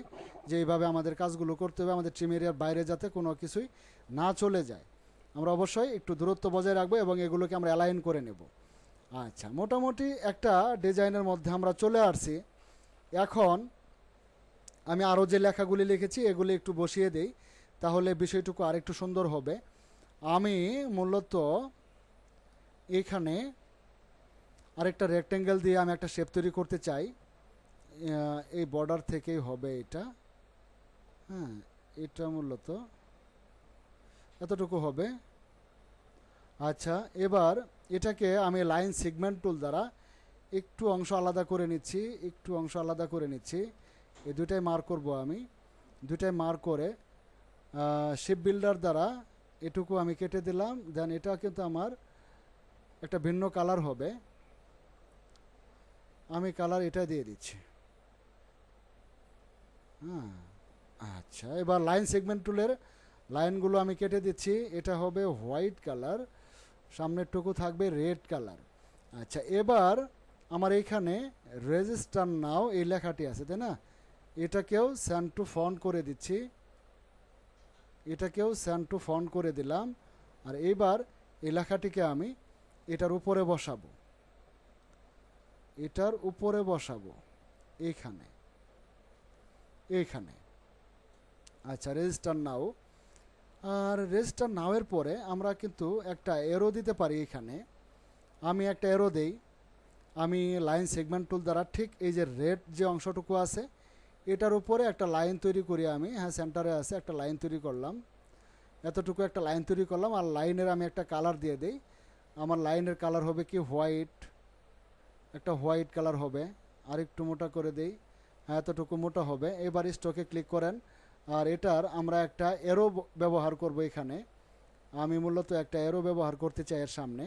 যে এইভাবে আমাদের কাজগুলো করতে হবে, আমাদের টিম এরিয়ার বাইরে যাতে কোনো কিছুই না চলে যায়। আমরা অবশ্যই একটু দূরত্ব বজায় রাখবো এবং এগুলোকে আমরা অ্যালাইন করে নেব। আচ্ছা, মোটামুটি একটা ডিজাইনের মধ্যে আমরা চলে আসছি। এখন আমি আরও যে লেখাগুলি লিখেছি এগুলি একটু বসিয়ে দেই, তাহলে বিষয়টুকু আরেকটু সুন্দর হবে। আমি মূলত এখানে আরেকটা রেক্টেঙ্গেল দিয়ে আমি একটা শেপ তৈরি করতে চাই, এই বর্ডার থেকেই হবে এটা। হ্যাঁ, এটা মূলত এতটুকু হবে। আচ্ছা, এবার এটাকে আমি লাইন সেগমেন্ট টুল দ্বারা একটু অংশ আলাদা করে নিচ্ছি, একটু অংশ আলাদা করে নিচ্ছি। এই দুটাই মার্ক করব আমি, দুটাই মার্ক করে শেপ বিল্ডার দ্বারা এটুকু আমি কেটে দিলাম। দেন এটা কিন্তু আমার একটা ভিন্ন কালার হবে, আমি কালার এটা দিয়ে দিচ্ছি। হ্যাঁ, আচ্ছা, এবার লাইন সেগমেন্ট টুলের লাইনগুলো আমি কেটে দিচ্ছি। এটা হবে হোয়াইট কালার, সামনের টুকু থাকবে রেড কালার। আচ্ছা, এবার আমার এইখানে রেজিস্টার নাও এই লেখাটি আছে, তাই না? এটাকেও সেন্ড টু ফন্ট করে দিচ্ছি, এটাকেও সেন্ড টু ফন্ট করে দিলাম। আর এইবার এই লেখাটিকে আমি এটার উপরে বসাবো, এটার উপরে বসাবো এইখানে, এইখানে। আচ্ছা, রেজিস্টার নাও। আর রেজিস্টার নাওয়ের পরে আমরা কিন্তু একটা এরো দিতে পারি এখানে। আমি একটা এরো দেই, আমি লাইন সেগমেন্ট টুল দ্বারা ঠিক এই যে রেড যে অংশটুকু আছে এটার উপরে একটা লাইন তৈরি করি আমি। হ্যাঁ, সেন্টারে আছে, একটা লাইন তৈরি করলাম, এতটুকু একটা লাইন তৈরি করলাম। আর লাইনের আমি একটা কালার দিয়ে দিই। আমার লাইনের কালার হবে কি হোয়াইট, একটা হোয়াইট কালার হবে। আর একটু মোটা করে দেই, হ্যাঁ এতটুকু মোটা হবে। এবার স্টকে ক্লিক করেন। আর এটার আমরা একটা এরো ব্যবহার করব এখানে। আমি মূলত একটা এরো ব্যবহার করতে চাই এর সামনে।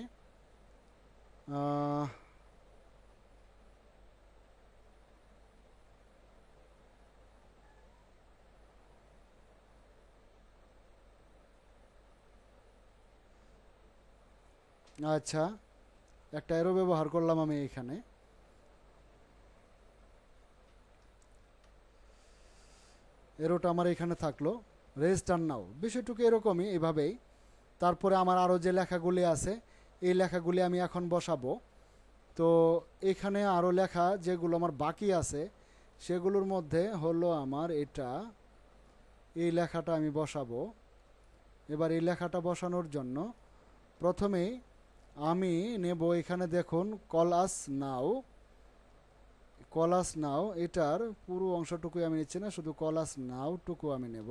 আচ্ছা, একটা এরো ব্যবহার করলাম আমি এখানে। এরোটা আমার এখানে থাকলো। রেজিস্টার নাও বিষয়টুকু এরকমই, এভাবেই। তারপরে আমার আরও যে লেখাগুলি আছে এই লেখাগুলি আমি এখন বসাবো। তো এখানে আরও লেখা যেগুলো আমার বাকি আছে সেগুলোর মধ্যে হলো আমার এটা, এই লেখাটা আমি বসাবো। এবার এই লেখাটা বসানোর জন্য প্রথমেই আমি নেব এখানে দেখুন কল আস নাও, কল আস নাও এটার পুরো অংশটুকুই আমি নিচ্ছি না, শুধু কল আস নাও টুকু আমি নেব।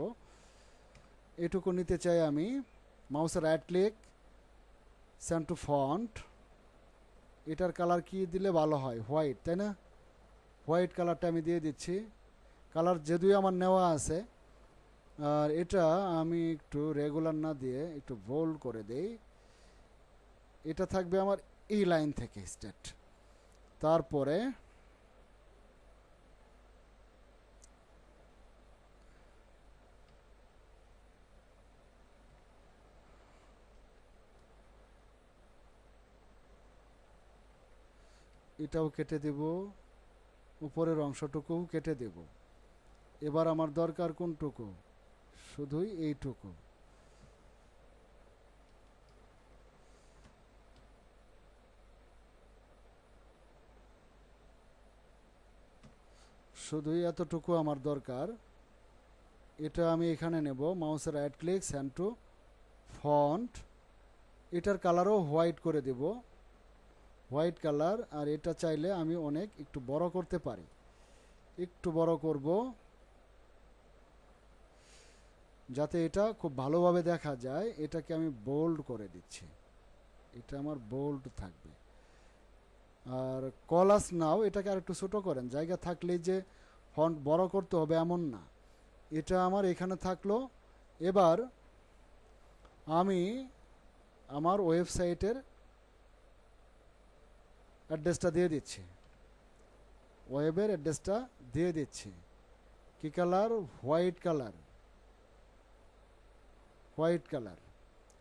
এটুকু নিতে চাই আমি। মাউসের right click, send to font. এটার কালার কি দিলে ভালো হয়? হোয়াইট, তাই না? হোয়াইট কালারটা আমি দিয়ে দিচ্ছি। কালার যদিও আমার নেওয়া আছে। আর এটা আমি একটু রেগুলার না দিয়ে একটু বোল্ড করে দেই। এটা থাকবে আমার এই লাইন থেকে স্টার্ট। তারপরে এটাও কেটে দেব, উপরের অংশটুকুও কেটে দেব। এবার আমার দরকার কোনটুকু? শুধুই এইটুকু। শুধুই এতটুকু আমার দরকার। এটা আমি এখানে নেব, মাউসের right click, send to font. এটার কালারও হোয়াইট করে দেব, হোয়াইট কালার। আর এটা চাইলে আমি অনেক একটু বড় করতে পারি, একটু বড় করব যাতে এটা খুব ভালোভাবে দেখা যায়। এটাকে আমি বোল্ড করে দিচ্ছি, এটা আমার বোল্ড থাকবে। আর কলাস নাও এটাকে আর একটু ছোটো করেন, জায়গা থাকলেই যে ফন্ট বড় করতে হবে এমন না। এটা আমার এখানে থাকলো। এবার আমি আমার ওয়েবসাইটের অ্যাড্রেসটা দিয়ে দিচ্ছি, ওয়েবের অ্যাড্রেসটা দিয়ে দিচ্ছি। কী colour? White colour, white colour.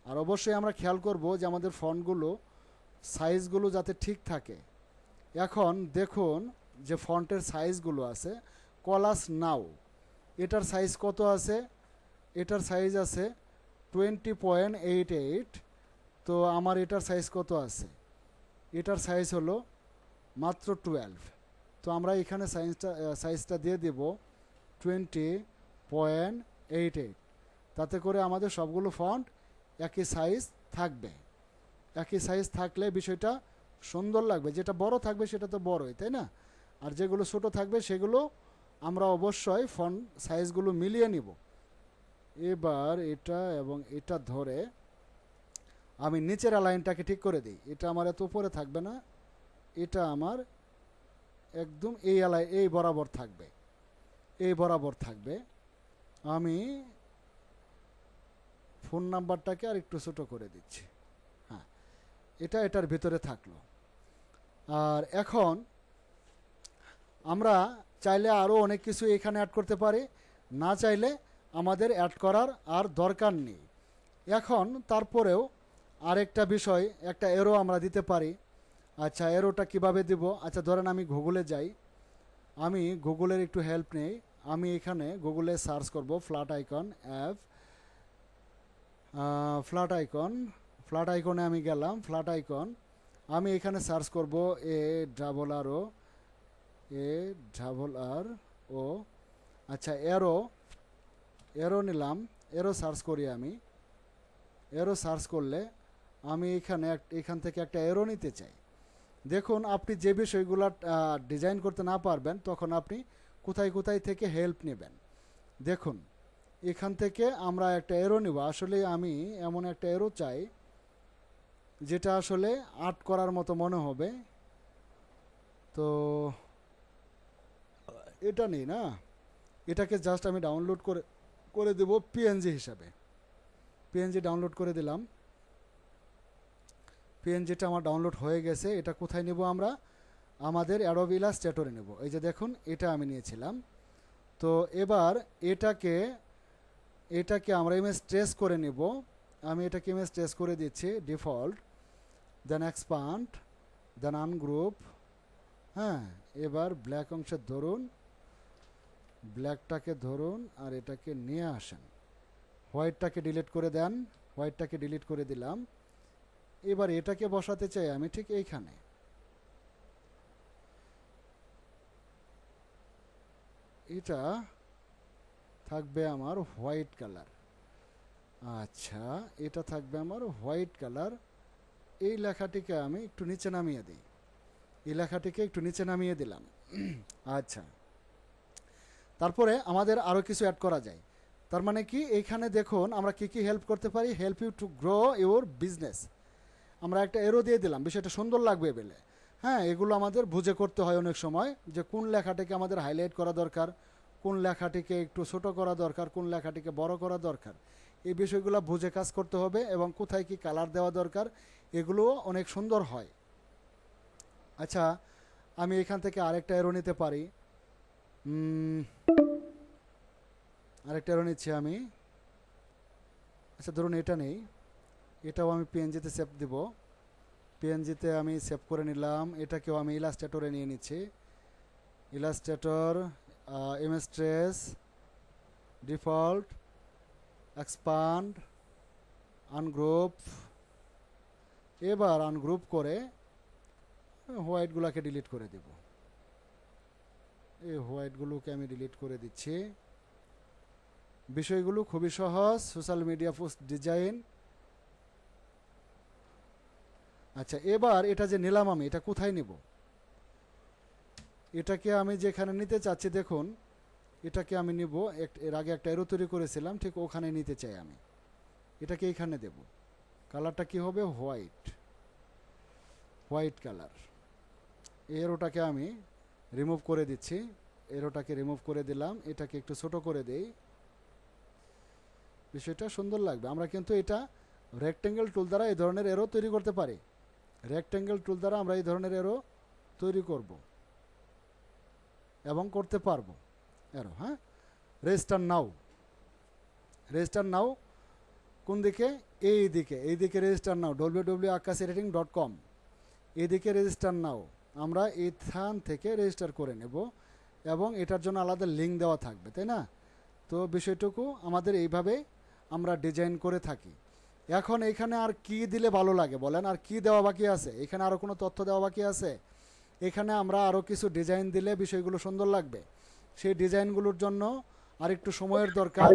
আর অবশ্যই আমরা খেয়াল করব যে আমাদের ফন্টগুলো সাইজগুলো যাতে ঠিক থাকে। এখন দেখুন যে ফন্টের সাইজগুলো আছে। কলাস নাও এটার সাইজ কত আছে? এটার সাইজ আছে 20.88। তো আমার এটার সাইজ কত আছে? এটার সাইজ হলো মাত্র 12। তো আমরা এখানে সাইজটা দিয়ে দেব 20.88। তাতে করে আমাদের সবগুলো ফন্ট একই সাইজ থাকবে। একই সাইজ থাকলে বিষয়টা সুন্দর লাগবে। যেটা বড় থাকবে সেটা তো বড়ই, তাই না? আর যেগুলো ছোট থাকবে সেগুলো আমরা অবশ্যই ফন্ট সাইজগুলো মিলিয়ে নিব। এবার এটা এবং এটা ধরে আমি নিচের লাইনটাকে ঠিক করে দিই। এটা আমার এত উপরে থাকবে না, এটা আমার একদম এই বরাবর থাকবে, এই বরাবর থাকবে। আমি ফোন নাম্বারটাকে আর একটু ছোটো করে দিচ্ছি। হ্যাঁ, এটা এটার ভিতরে থাকলো। আর এখন আমরা চাইলে আরও অনেক কিছু এখানে অ্যাড করতে পারি, না চাইলে আমাদের অ্যাড করার আর দরকার নেই। এখন তারপরেও আরেকটা বিষয়, একটা এরো আমরা দিতে পারি। আচ্ছা, এরোটা কিভাবে দিব? আচ্ছা, ধরেন আমি গুগলে যাই, আমি গুগলের একটু হেল্প নেই। আমি এখানে গুগলে সার্চ করব ফ্ল্যাট আইকন অ্যাপ, ফ্ল্যাট আইকনে আমি গেলাম। ফ্ল্যাট আইকন আমি এখানে সার্চ করব A R O। আচ্ছা, এরো নিলাম, এরো সার্চ করি আমি। এরো সার্চ করলে আমি এখান থেকে একটা এরো নিতে চাই। দেখুন, আপনি যে বিষয়গুলো ডিজাইন করতে না পারবেন, তখন আপনি কোথায় কোথায় থেকে হেল্প নেবেন। দেখুন, এখান থেকে আমরা একটা এরো নিব। আসলে আমি এমন একটা এরো চাই যেটা আসলে আর্ট করার মতো মনে হবে। তো এটা নেই না, এটাকে জাস্ট আমি ডাউনলোড করে দেব পিএনজি হিসাবে। পিএনজি ডাউনলোড করে দিলাম। পিএনজিটা আমার ডাউনলোড হয়ে গেছে। এটা কোথায় নেব আমরা? আমাদের অ্যাডোবি ইলাস্ট্রেটরে নেব। এই যে দেখুন, এটা আমি নিয়েছিলাম। তো এবার এটাকে আমরা ইমেজ ট্রেস করে নেব। আমি এটাকে ইমেজ ট্রেস করে দিচ্ছি, ডিফল্ট, দেন এক্সপান্ড, দেন আনগ্রুপ। হ্যাঁ, এবার ব্ল্যাক অংশে ধরুন, ব্ল্যাকটাকে ধরুন আর এটাকে নিয়ে আসেন। হোয়াইটটাকে ডিলিট করে দেন, হোয়াইটটাকে ডিলিট করে দিলাম। এবার এটাকে বসাতে চাই আমি ঠিক এইখানে। এটা থাকবে আমার হোয়াইট কালার। আচ্ছা, এটা থাকবে আমার হোয়াইট কালার। এই লেখাটিকে আমি একটু নিচে নামিয়ে দিই, এই লেখাটিকে একটু নিচে নামিয়ে দিলাম। আচ্ছা, তারপরে আমাদের আরও কিছু অ্যাড করা যায়। তার মানে কি, এইখানে দেখুন আমরা কি কি হেল্প করতে পারি। Help you to grow your business. আমরা একটা এরো দিয়ে দিলাম, বিষয়টা সুন্দর লাগবে বলে। হ্যাঁ, এগুলো আমাদের বুঝে করতে হয় অনেক সময়, যে কোন লেখাটিকে আমাদের হাইলাইট করা দরকার, কোন লেখাটিকে একটু ছোট করা দরকার, কোন লেখাটিকে বড় করা দরকার। এই বিষয়গুলো বুঝে কাজ করতে হবে, এবং কোথায় কি কালার দেওয়া দরকার, এগুলোও অনেক সুন্দর হয়। আচ্ছা, আমি এখান থেকে আরেকটা এরো নিতে পারি। আরেকটা এরো নিচ্ছি আমি। আচ্ছা, ধরুন এটা নেই, এটাও আমি পিএনজিতে সেভ দেব। পিএনজিতে আমি সেভ করে নিলাম। এটাকেও আমি ইলাস্ট্রেটরে নিয়ে নিচ্ছি। Illustrator, image trace, default, expand, ungroup. এবার আনগ্রুপ করে হোয়াইটগুলোকে ডিলিট করে দেব। এই হোয়াইটগুলোকে আমি ডিলিট করে দিচ্ছি। বিষয়গুলো খুবই সহজ, সোশ্যাল মিডিয়া পোস্ট ডিজাইন। আচ্ছা, এবার এটা যে নিলাম আমি, এটা কোথায় নেব? এটাকে আমি যেখানে নিতে চাচ্ছি, দেখুন এটাকে আমি নিব, এর আগে একটা এরো তৈরি করেছিলাম, ঠিক ওখানে নিতে চাই আমি। এটাকে এইখানে দেব। কালারটা কি হবে? White colour. এরোটাকে আমি রিমুভ করে দিচ্ছি। এরোটাকে রিমুভ করে দিলাম। এটাকে একটু ছোট করে দেই, বিষয়টা সুন্দর লাগবে। আমরা কিন্তু এটা রেক্টেঙ্গেল টুল দ্বারা এই ধরনের এরো তৈরি করতে পারি। রেক্টেঙ্গেল টুল দ্বারা আমরা এই ধরনের এরো তৈরি করব এবং করতে পারবো এরো। হ্যাঁ, রেজিস্টার নাও কোন দিকে? এইদিকে রেজিস্টার নাও, www.akaserating.com। এইদিকে রেজিস্টার নাও, আমরা এইখান থেকে রেজিস্টার করে নেব, এবং এটার জন্য আলাদা লিঙ্ক দেওয়া থাকবে, তাই না? তো বিষয়টুকু আমাদের এইভাবে আমরা ডিজাইন করে থাকি। এখন এখানে আর কি দিলে ভালো লাগে বলেন? আর কি দেওয়া বাকি আছে? এখানে আরও কোনো তথ্য দেওয়া বাকি আছে? এখানে আমরা আরও কিছু ডিজাইন দিলে বিষয়গুলো সুন্দর লাগবে। সেই ডিজাইনগুলোর জন্য আর একটু সময়ের দরকার,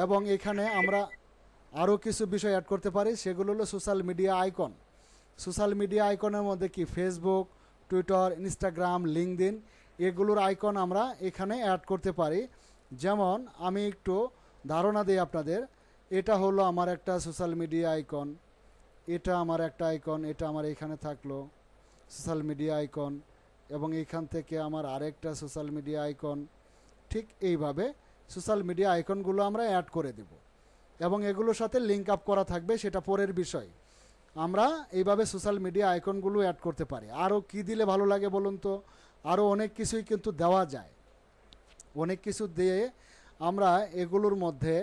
এবং এখানে আমরা আরও কিছু বিষয় অ্যাড করতে পারি। সেগুলো হলো social media icon. Social media আইকনের মধ্যে কি ফেসবুক, টুইটার, ইনস্টাগ্রাম, লিঙ্কডইন, এগুলোর আইকন আমরা এখানে অ্যাড করতে পারি। যেমন আমি একটু ধারণা দিই আপনাদের। এটা হলো আমার একটা সোশ্যাল মিডিয়া আইকন। এটা আমার একটা আইকন, এটা আমার এখানে থাকলো সোশ্যাল মিডিয়া আইকন, এবং এইখান থেকে আমার আরেকটা সোশ্যাল মিডিয়া আইকন। ঠিক এইভাবে সোশ্যাল মিডিয়া আইকনগুলো আমরা অ্যাড করে দেব, এবং এগুলোর সাথে লিঙ্ক আপ করা থাকবে, সেটা পরের বিষয়। আমরা এইভাবে সোশ্যাল মিডিয়া আইকনগুলো অ্যাড করতে পারি। আরও কি দিলে ভালো লাগে বলুন তো? আরও অনেক কিছুই কিন্তু দেওয়া যায়। অনেক কিছু দিয়ে আমরা এগুলোর মধ্যে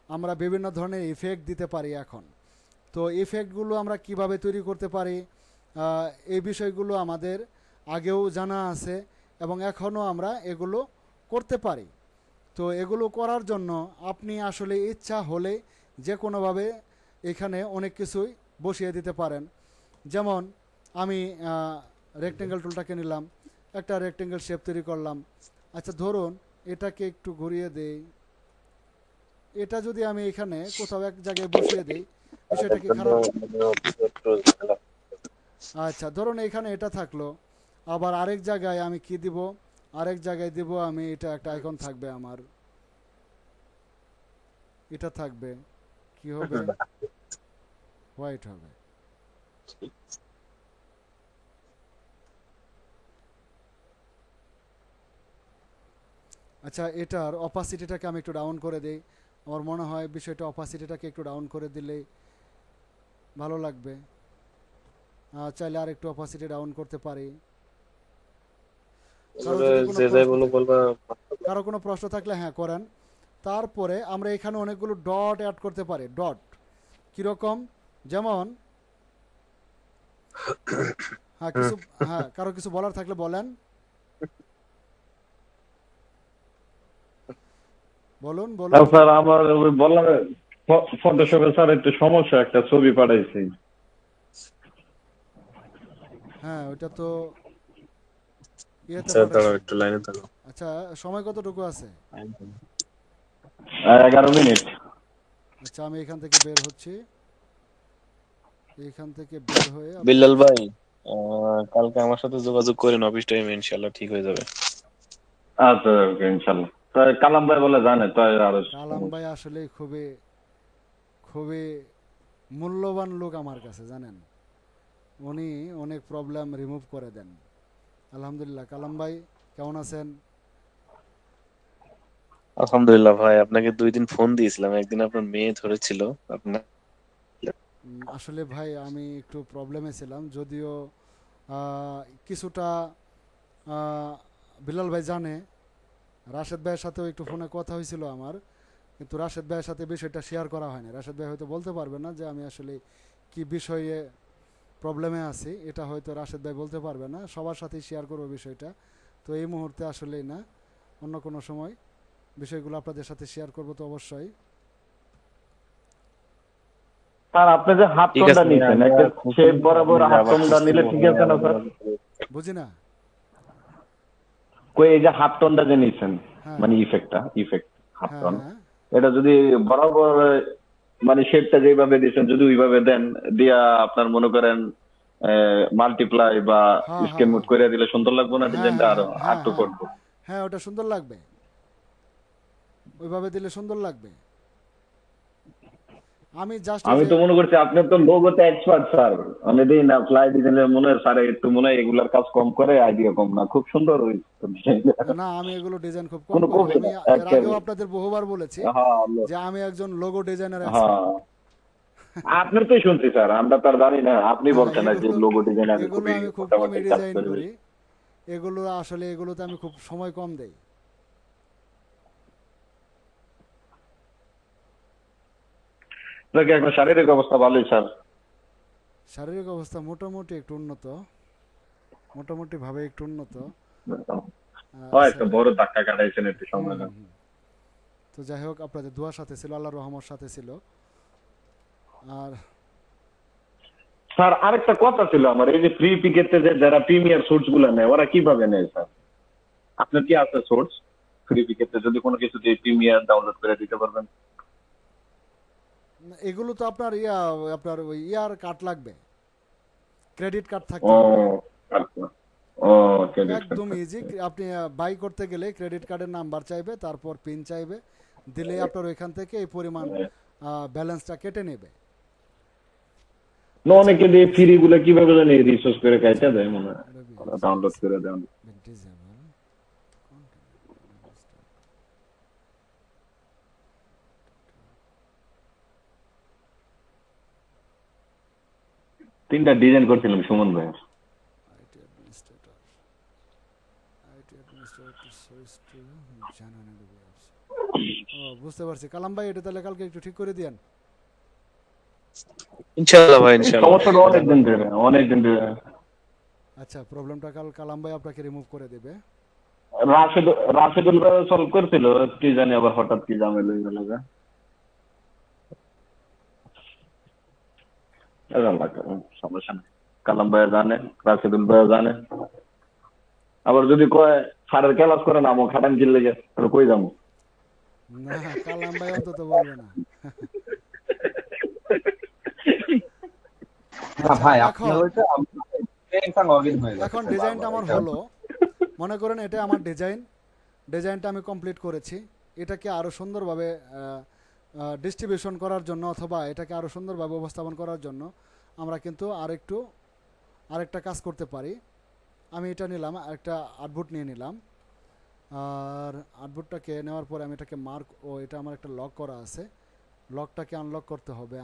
আমরা বিভিন্ন ধরনের ইফেক্ট দিতে পারি এখন। তো ইফেক্টগুলো আমরা কিভাবে তৈরি করতে পারি, এই বিষয়গুলো আমাদের আগেও জানা আছে, এবং এখনও আমরা এগুলো করতে পারি। তো এগুলো করার জন্য আপনি আসলে ইচ্ছা হলে যে কোনোভাবে এখানে অনেক কিছুই বসিয়ে দিতে পারেন। যেমন আমি রেক্টেঙ্গেল টুলটাকে নিলাম, একটা রেক্টেঙ্গেল শেপ তৈরি করলাম। আচ্ছা ধরুন এটাকে একটু ঘুরিয়ে দেই, এটা যদি আমি এখানে কোথাও এক জায়গায় বসিয়ে দিই, বিষয়টা কি খারাপ? আচ্ছা ধরুন এখানে এটা থাকলো, আবার আরেক জায়গায় আমি কি দিব, আরেক জায়গায় দিব আমি এটা একটা আইকন থাকবে আমার, এটা থাকবে, কি হবে? হোয়াইট হবে। আচ্ছা এটার অপাসিটিটাকে আমি একটু ডাউন করে দিই। আমার মনে হয় বিষয়টা অপাসিটিটাকে একটু ডাউন করে দিলেই ভালো লাগবে। চাইলে আর একটু অপাসিটি ডাউন করতে পারি। কারো যদি কোনো প্রশ্ন কারো কোনো প্রশ্ন থাকলে হ্যাঁ করেন। তারপরে আমরা এখানে অনেকগুলো ডট অ্যাড করতে পারি। ডট কীরকম? যেমন হ্যাঁ কিছু, হ্যাঁ কারো কিছু বলার থাকলে বলেন, বলুন বলুন। স্যার আমার ওই বললাম ফটোশপে স্যার একটু সমস্যা, একটা ছবি পাঠাইছি। হ্যাঁ ওইটা তো ইয়েতে আচ্ছা দাঁড়াও, পাঠাচ্ছি। একটু লাইনে থাকো। আচ্ছা সময় কতটুকু আছে? 11 মিনিট। আচ্ছা আমি এখান থেকে বের হচ্ছি, এইখান থেকে বের হয়ে বিল্লাল ভাই, কালকে আমার সাথে যোগাযোগ করেন অফিস টাইমে, ইনশাল্লাহ ঠিক হয়ে যাবে। আচ্ছা ওকে ইনশাল্লাহ। তাই কালাম ভাই বলে জানে তাই আরো কালাম ভাই আসলে খুবই খুবই মূল্যবান লোক আমার কাছে, জানেন। উনি অনেক প্রবলেম রিমুভ করে দেন। আলহামদুলিল্লাহ। কালাম ভাই কেমন আছেন? আলহামদুলিল্লাহ ভাই, আপনাকে 2 দিন ফোন দিয়েছিলাম, একদিন আপনার মেয়ে ধরেছিল আপনার। আসলে ভাই আমি একটু প্রবলেমে ছিলাম, যদিও কিছুটা বিলাল ভাই জানে। রাশেদ ভাইয়ের সাথেও একটু ফোনে কথা হয়েছিল আমার, কিন্তু রাশেদ ভাইয়ের সাথে বিষয়টা শেয়ার করা হয়নি। রাশেদ ভাই হয়তো বলতে পারবে না যে আমি আসলে কি বিষয়ে প্রবলেমে আছি, এটা হয়তো রাশেদ ভাই বলতে পারবে না। সবার সাথেই শেয়ার করবো বিষয়টা, তো এই মুহূর্তে আসলেই না, অন্য কোনো সময় বিষয়গুলো আপনাদের সাথে শেয়ার করবো তো অবশ্যই। স্যার আপনি যে হাফ ঠিক টোনটা আছে, নিছেন, একটা শেপ বরাবর হাফ টোনটা নিলে ঠিক আছে না স্যার? বুঝি না। কই এই যে হাফ টোনটা যে নিছেন, হ্যাঁ মানে ইফেক্ট হাফ হ্যাঁ টোন, হ্যাঁ এটা যদি বরাবর মানে শেপটা যেভাবে দিয়েছেন যদি ওইভাবে দেন, দিয়া আপনার মনে করেন মাল্টিপ্লাই বা হ্যাঁ স্কেল মোড করে দিলে সুন্দর লাগবে না হ্যাঁ ডিজাইনটা? হ্যাঁ আরো হ্যাঁ আরটু হ্যাঁ করবো। হ্যাঁ ওটা সুন্দর লাগবে, ওইভাবে দিলে সুন্দর লাগবে। আমি জাস্ট আমি তো মনে করছি আপনার তো লোগোতে এক্সপার্ট স্যার, অনেকদিন না ফ্লাই ডিজাইনের মনে হয় স্যার একটু মনে হয় এগুলার কাজ কম করে, আইডিয়া কম না, খুব সুন্দর হয়েছে। না, আমি এগুলো ডিজাইন খুব কম কোনো করি। কপি আমি না এর আগেও আপনাদের বহুবার বলেছি হ্যাঁ যে আমি একজন লোগো ডিজাইনার এক্সপার্ট। হ্যাঁ আপনার তো শুনছি স্যার, আমরা তো আর জানি না, আপনি হ্যাঁ বলছেন না যে এগুলো লোগো ডিজাইন আমি এগুলো খুবই আমি খুব মোটামুটি কমই কাজ ডিজাইন করি। করি। এগুলো আসলে এগুলোতে আমি খুব সময় কম দেই। আপনাকে এখন শারীরিক অবস্থা ভালোই স্যার? শারীরিক অবস্থা মোটামুটি একটু উন্নত, মোটামুটি ভাবে একটু উন্নত। হয় আচ্ছা, একটা বড় ধাক্কা কাটাইছেন একটু হুম সময় না? হুম হুম। তো যাই হোক আপনাদের দোয়ার সাথে ছিল, আল্লাহর রহমত সাথে ছিল। আর স্যার আরেকটা কথা ছিল আমার, এই যে ফ্রি পিকেতে যে যারা প্রিমিয়ার সোর্স গুলো নেয় ওরা কিভাবে নেয় স্যার? আপনার কি আছে সোর্স ফ্রি পিকেতে, যদি কোনো কিছু দিয়ে প্রিমিয়ার ডাউনলোড করে দিতে পারবেন? এগুলো তো আপনার আপনার ওই ইয়ার কার্ড লাগবে, ক্রেডিট কার্ড ও থাকতে হবে। আচ্ছা, ও ক্রেডিট একদম কার্ড। ইজি। আপনি বাই করতে গেলে ক্রেডিট কার্ডের নাম্বার চাইবে, তারপর পিন চাইবে, দিলেই আপনার ওইখান থেকে এই পরিমাণ ব্যালেন্সটা কেটে নেবে। না অনেকে দিয়ে ফ্রি গুলো কিভাবে জানি রিসোর্স করে কাইটা দেয় মনে হয়, ডাউনলোড করে দেয়। Disable. 3টা ডিজাইন করছিলাম সুমন ভাই। IT administrator. IT administrator to source to January apps. ও বুঝতে পারছি কালাম ভাই, এটা তাহলে কালকে একটু ঠিক করে দিয়েন। ইনশাআল্লাহ ভাই, ইনশাআল্লাহ। সমস্যাটা অনেকদিন ধরে। আচ্ছা, প্রবলেমটা কালাম ভাই আপনাকে রিমুভ করে দেবে। রাশেদুল ভাই সলভ করছিল, কি জানি আবার হঠাৎ কি ঝামেলা হয়ে গেল। সমস্যা নেই, কালাম ভাই জানে, রাশেদুল ভাই জানে। আবার যদি কয় স্যারের ক্লাস করে না আমার খাটান জিল্লে গেছে, তাহলে কই যাবো? না, কালাম ভাই অন্তত বলবে না। না ভাই, এখন আপনার ওইটা ট্রেনটা লগইন হয়ে যাচ্ছে এখন ডিজাইনটা আমার হলো, মনে করেন এটা আমার ডিজাইনটা আমি কমপ্লিট করেছি। এটাকে আরও সুন্দরভাবে ডিস্ট্রিবিউশন করার জন্য অথবা এটাকে আরও সুন্দরভাবে উপস্থাপন করার জন্য আমরা কিন্তু আরেকটা কাজ করতে পারি। আমি এটা নিলাম, একটা আউটপুট নিয়ে নিলাম, আর আউটপুটটাকে নেওয়ার পরে আমি এটাকে এটা আমার একটা লক করা আছে, লকটাকে আনলক করতে হবে।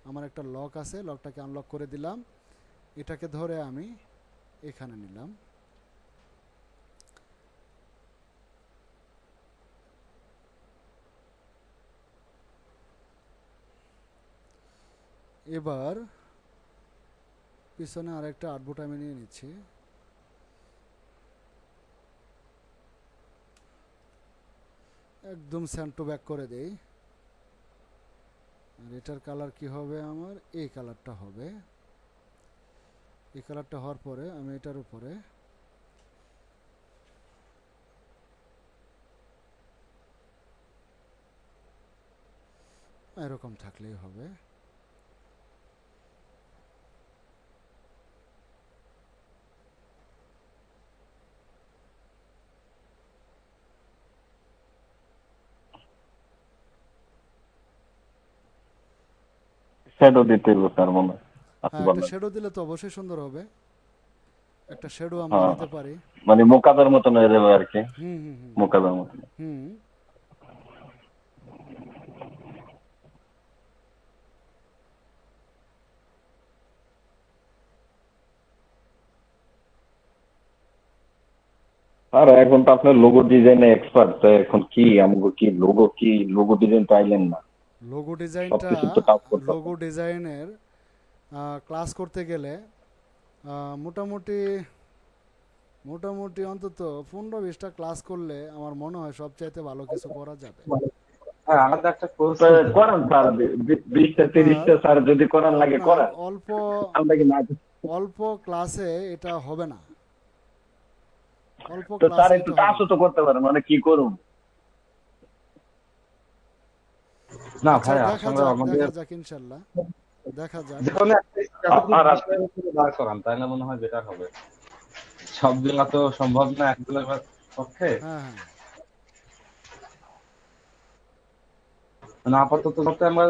আমার একটা লক আছে, লকটাকে আনলক করে দিলাম। এটাকে ধরে আমি এখানে নিলাম। এবার পিছনে আরেকটা আউটপুট আমি নিয়ে নিচ্ছি। একদম সেন্ড টু ব্যাক করে দেই। আর এটার কালার কি হবে? আমার এই কালারটা হবে। এই কালারটা হওয়ার পরে আমি এটার উপরে এরকম থাকলেই হবে। শ্যাডো দিতে হবে তার মনে হয়। হ্যাঁ, একটা শ্যাডো দিলে তো অবশ্যই সুন্দর হবে। একটা শ্যাডো আমরা হ্যাঁ, দিতে পারি। মানে মোকাদার মতন হয়ে যাবে আর কি, হুম হুম হুম মোকাদার মতন। হুম। আর এখন তো আপনার লোগো ডিজাইনে এক্সপার্ট, তো এখন কি আমাকে লোগো ডিজাইন পাইলেন না? সবকিছু তো কাজ করতে হবে। লোগো ডিজাইনের ক্লাস করতে গেলে মোটামুটি অন্তত 15-20টা ক্লাস করলে আমার মনে হয় সবচাইতে ভালো কিছু করা যাবে। হ্যাঁ, আমাদের একটা কোর্স তো করেন স্যার, 20টা 30টা স্যার যদি করার লাগে আপনার করেন, অল্প আমরা কি না? অল্প ক্লাসে এটা হবে না। অল্প তো স্যার ক্লাসে একটু এটা হবে কাজও না। তো করতে পারেন, মানে কি করুন? না আচ্ছা, ভাই, দেখা আসলে আমাদের যাক ইনশাল্লাহ, দেখা যাক। যেকোনো একটা আর বিষয়ের উপরে দাঁড় করান, তাই না? মনে হয় বেটার হবে। সবগুলা তো সম্ভব না একজনের পক্ষে। হ্যাঁ হ্যাঁ মানে আপাতত যাতে আমরা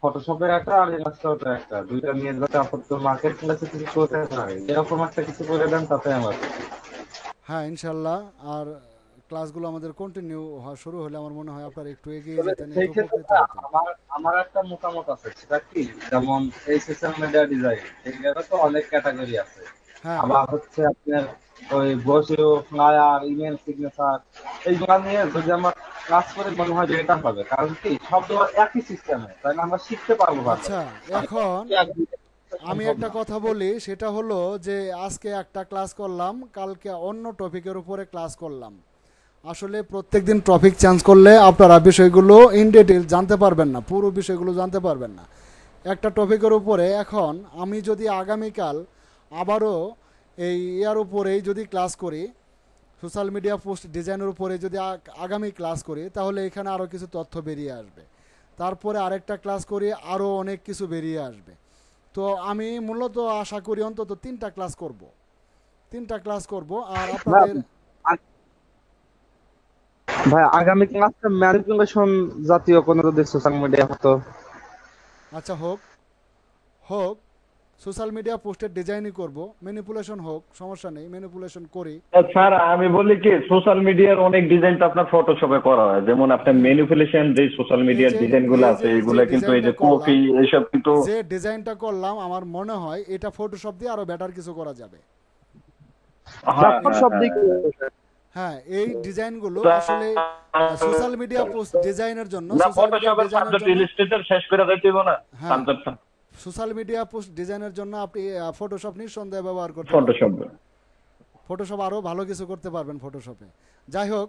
ফটোশপের একটা আর ইলাস্ট্রেটর একটা, দুইটা নিয়ে যাতে আপাতত মার্কেট প্লেসে কিছু করতে পারি, এরকম একটা কিছু করে দেন, তাতে আমার হ্যাঁ ইনশাল্লাহ। আর ক্লাসগুলো আমাদের কন্টিনিউ হওয়া শুরু হলে আমার মনে হয় আপনারা একটু এগিয়ে যেতেন, সেই একটু ক্ষেত্রে উপকৃত না, হতেন। আমার একটা মতামত আছে, সেটা কি, যেমন এই সোশ্যাল মিডিয়া ডিজাইন, এগুলো তো অনেক ক্যাটাগরি আছে। হ্যাঁ আবার হচ্ছে আপনার ওই ব্রোশিও, ফ্লায়ার, ইমেল সিগনেচার, এইগুলা নিয়ে যদি আমরা ক্লাস করে, মনে হয় যে এটা হবে। কারণ কি, সব তো একই সিস্টেমে, তাই না? আমরা শিখতে পারবো ভালো। আচ্ছা, এখন আমি সম্ভব একটা না। কথা বলি, সেটা হলো যে আজকে একটা ক্লাস করলাম, কালকে অন্য টপিকের উপরে ক্লাস করলাম। আসলে প্রত্যেকদিন টপিক চেঞ্জ করলে আপনারা বিষয়গুলো ইন ডিটেইল জানতে পারবেন না, পুরো বিষয়গুলো জানতে পারবেন না একটা টপিকের উপরে। এখন আমি যদি আগামীকাল আবারও এই ইয়ার উপরেই যদি ক্লাস করি, সোশ্যাল মিডিয়া পোস্ট ডিজাইনের উপরে যদি আগামী ক্লাস করি, তাহলে এখানে আরও কিছু তথ্য বেরিয়ে আসবে। তারপরে আরেকটা ক্লাস করি, আরও অনেক কিছু বেরিয়ে আসবে। তো আমি মূলত আশা করি অন্তত 3টা ক্লাস করব। আর আপনাদের ভাই, আগামী ক্লাসটা ম্যানিপুলেশন জাতীয় কোনো যদি সোশ্যাল মিডিয়া হতো। আচ্ছা, হোক, সোশ্যাল মিডিয়া পোস্টের ডিজাইনই করব, ম্যানিপুলেশন হোক সমস্যা নেই, ম্যানিপুলেশন করি। স্যার আমি বলি কি সোশ্যাল মিডিয়ার অনেক ডিজাইন তো আপনার ফটোশপে করা হয়, যেমন আপনার ম্যানিপুলেশন যে সোশ্যাল মিডিয়ার ডিজাইন গুলো আছে এগুলো কিন্তু এই যে কপি এইসব কিন্তু যে ডিজাইনটা করলাম আমার মনে হয় এটা ফটোশপ দিয়ে আরো বেটার কিছু করা যাবে। সব দিক হ্যাঁ, এই ডিজাইনগুলো আসলে সোশ্যাল মিডিয়া পোস্ট ডিজাইনের জন্য, না ফটোশপের সাবজেক্ট ইলাস্ট্রেটর শেষ করে দিতে হবে না সাবজেক্টটা। সোশ্যাল মিডিয়া পোস্ট ডিজাইনের জন্য আপনি ফটোশপ নিঃসন্দেহে ব্যবহার করতে ফটোশপ ফটোশপ আরো ভালো কিছু করতে পারবেন ফটোশপে। যাই হোক,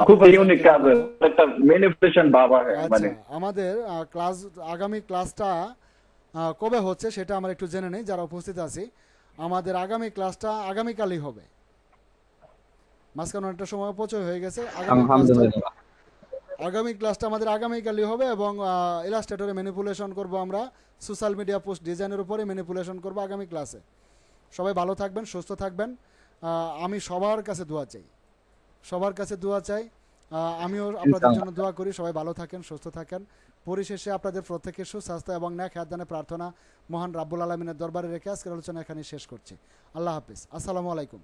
খুব ইউনিক কাজ, একটা ম্যানিপুলেশন বাবা মানে। আমাদের ক্লাস আগামী ক্লাসটা কবে হচ্ছে সেটা আমরা একটু জেনে নেই যারা উপস্থিত আছি। আমাদের আগামী ক্লাসটা আগামীকালই হবে, মাঝখানে অনেকটা সময় অপচয় হয়ে গেছে। আগামী ক্লাসটা আমাদের আগামীকালই হবে এবং ইলাস্ট্রেটরে ম্যানিপুলেশন করব আমরা, সোশ্যাল মিডিয়া পোস্ট ডিজাইনের উপরে ম্যানিপুলেশন করব আগামী ক্লাসে। সবাই ভালো থাকবেন, সুস্থ থাকবেন। আমি সবার কাছে দোয়া চাই, সবার কাছে দোয়া চাই। আমিও আপনাদের জন্য দোয়া করি, সবাই ভালো থাকেন, সুস্থ থাকেন। পরিশেষে আপনাদের প্রত্যেকের সুস্বাস্থ্য এবং ন্যাক হায়াত প্রার্থনা মহান রাব্বুল আলামিনের দরবারে রেখে আজকের আলোচনা এখানে শেষ করছি। আল্লাহ হাফিজ, আসসালামু আলাইকুম।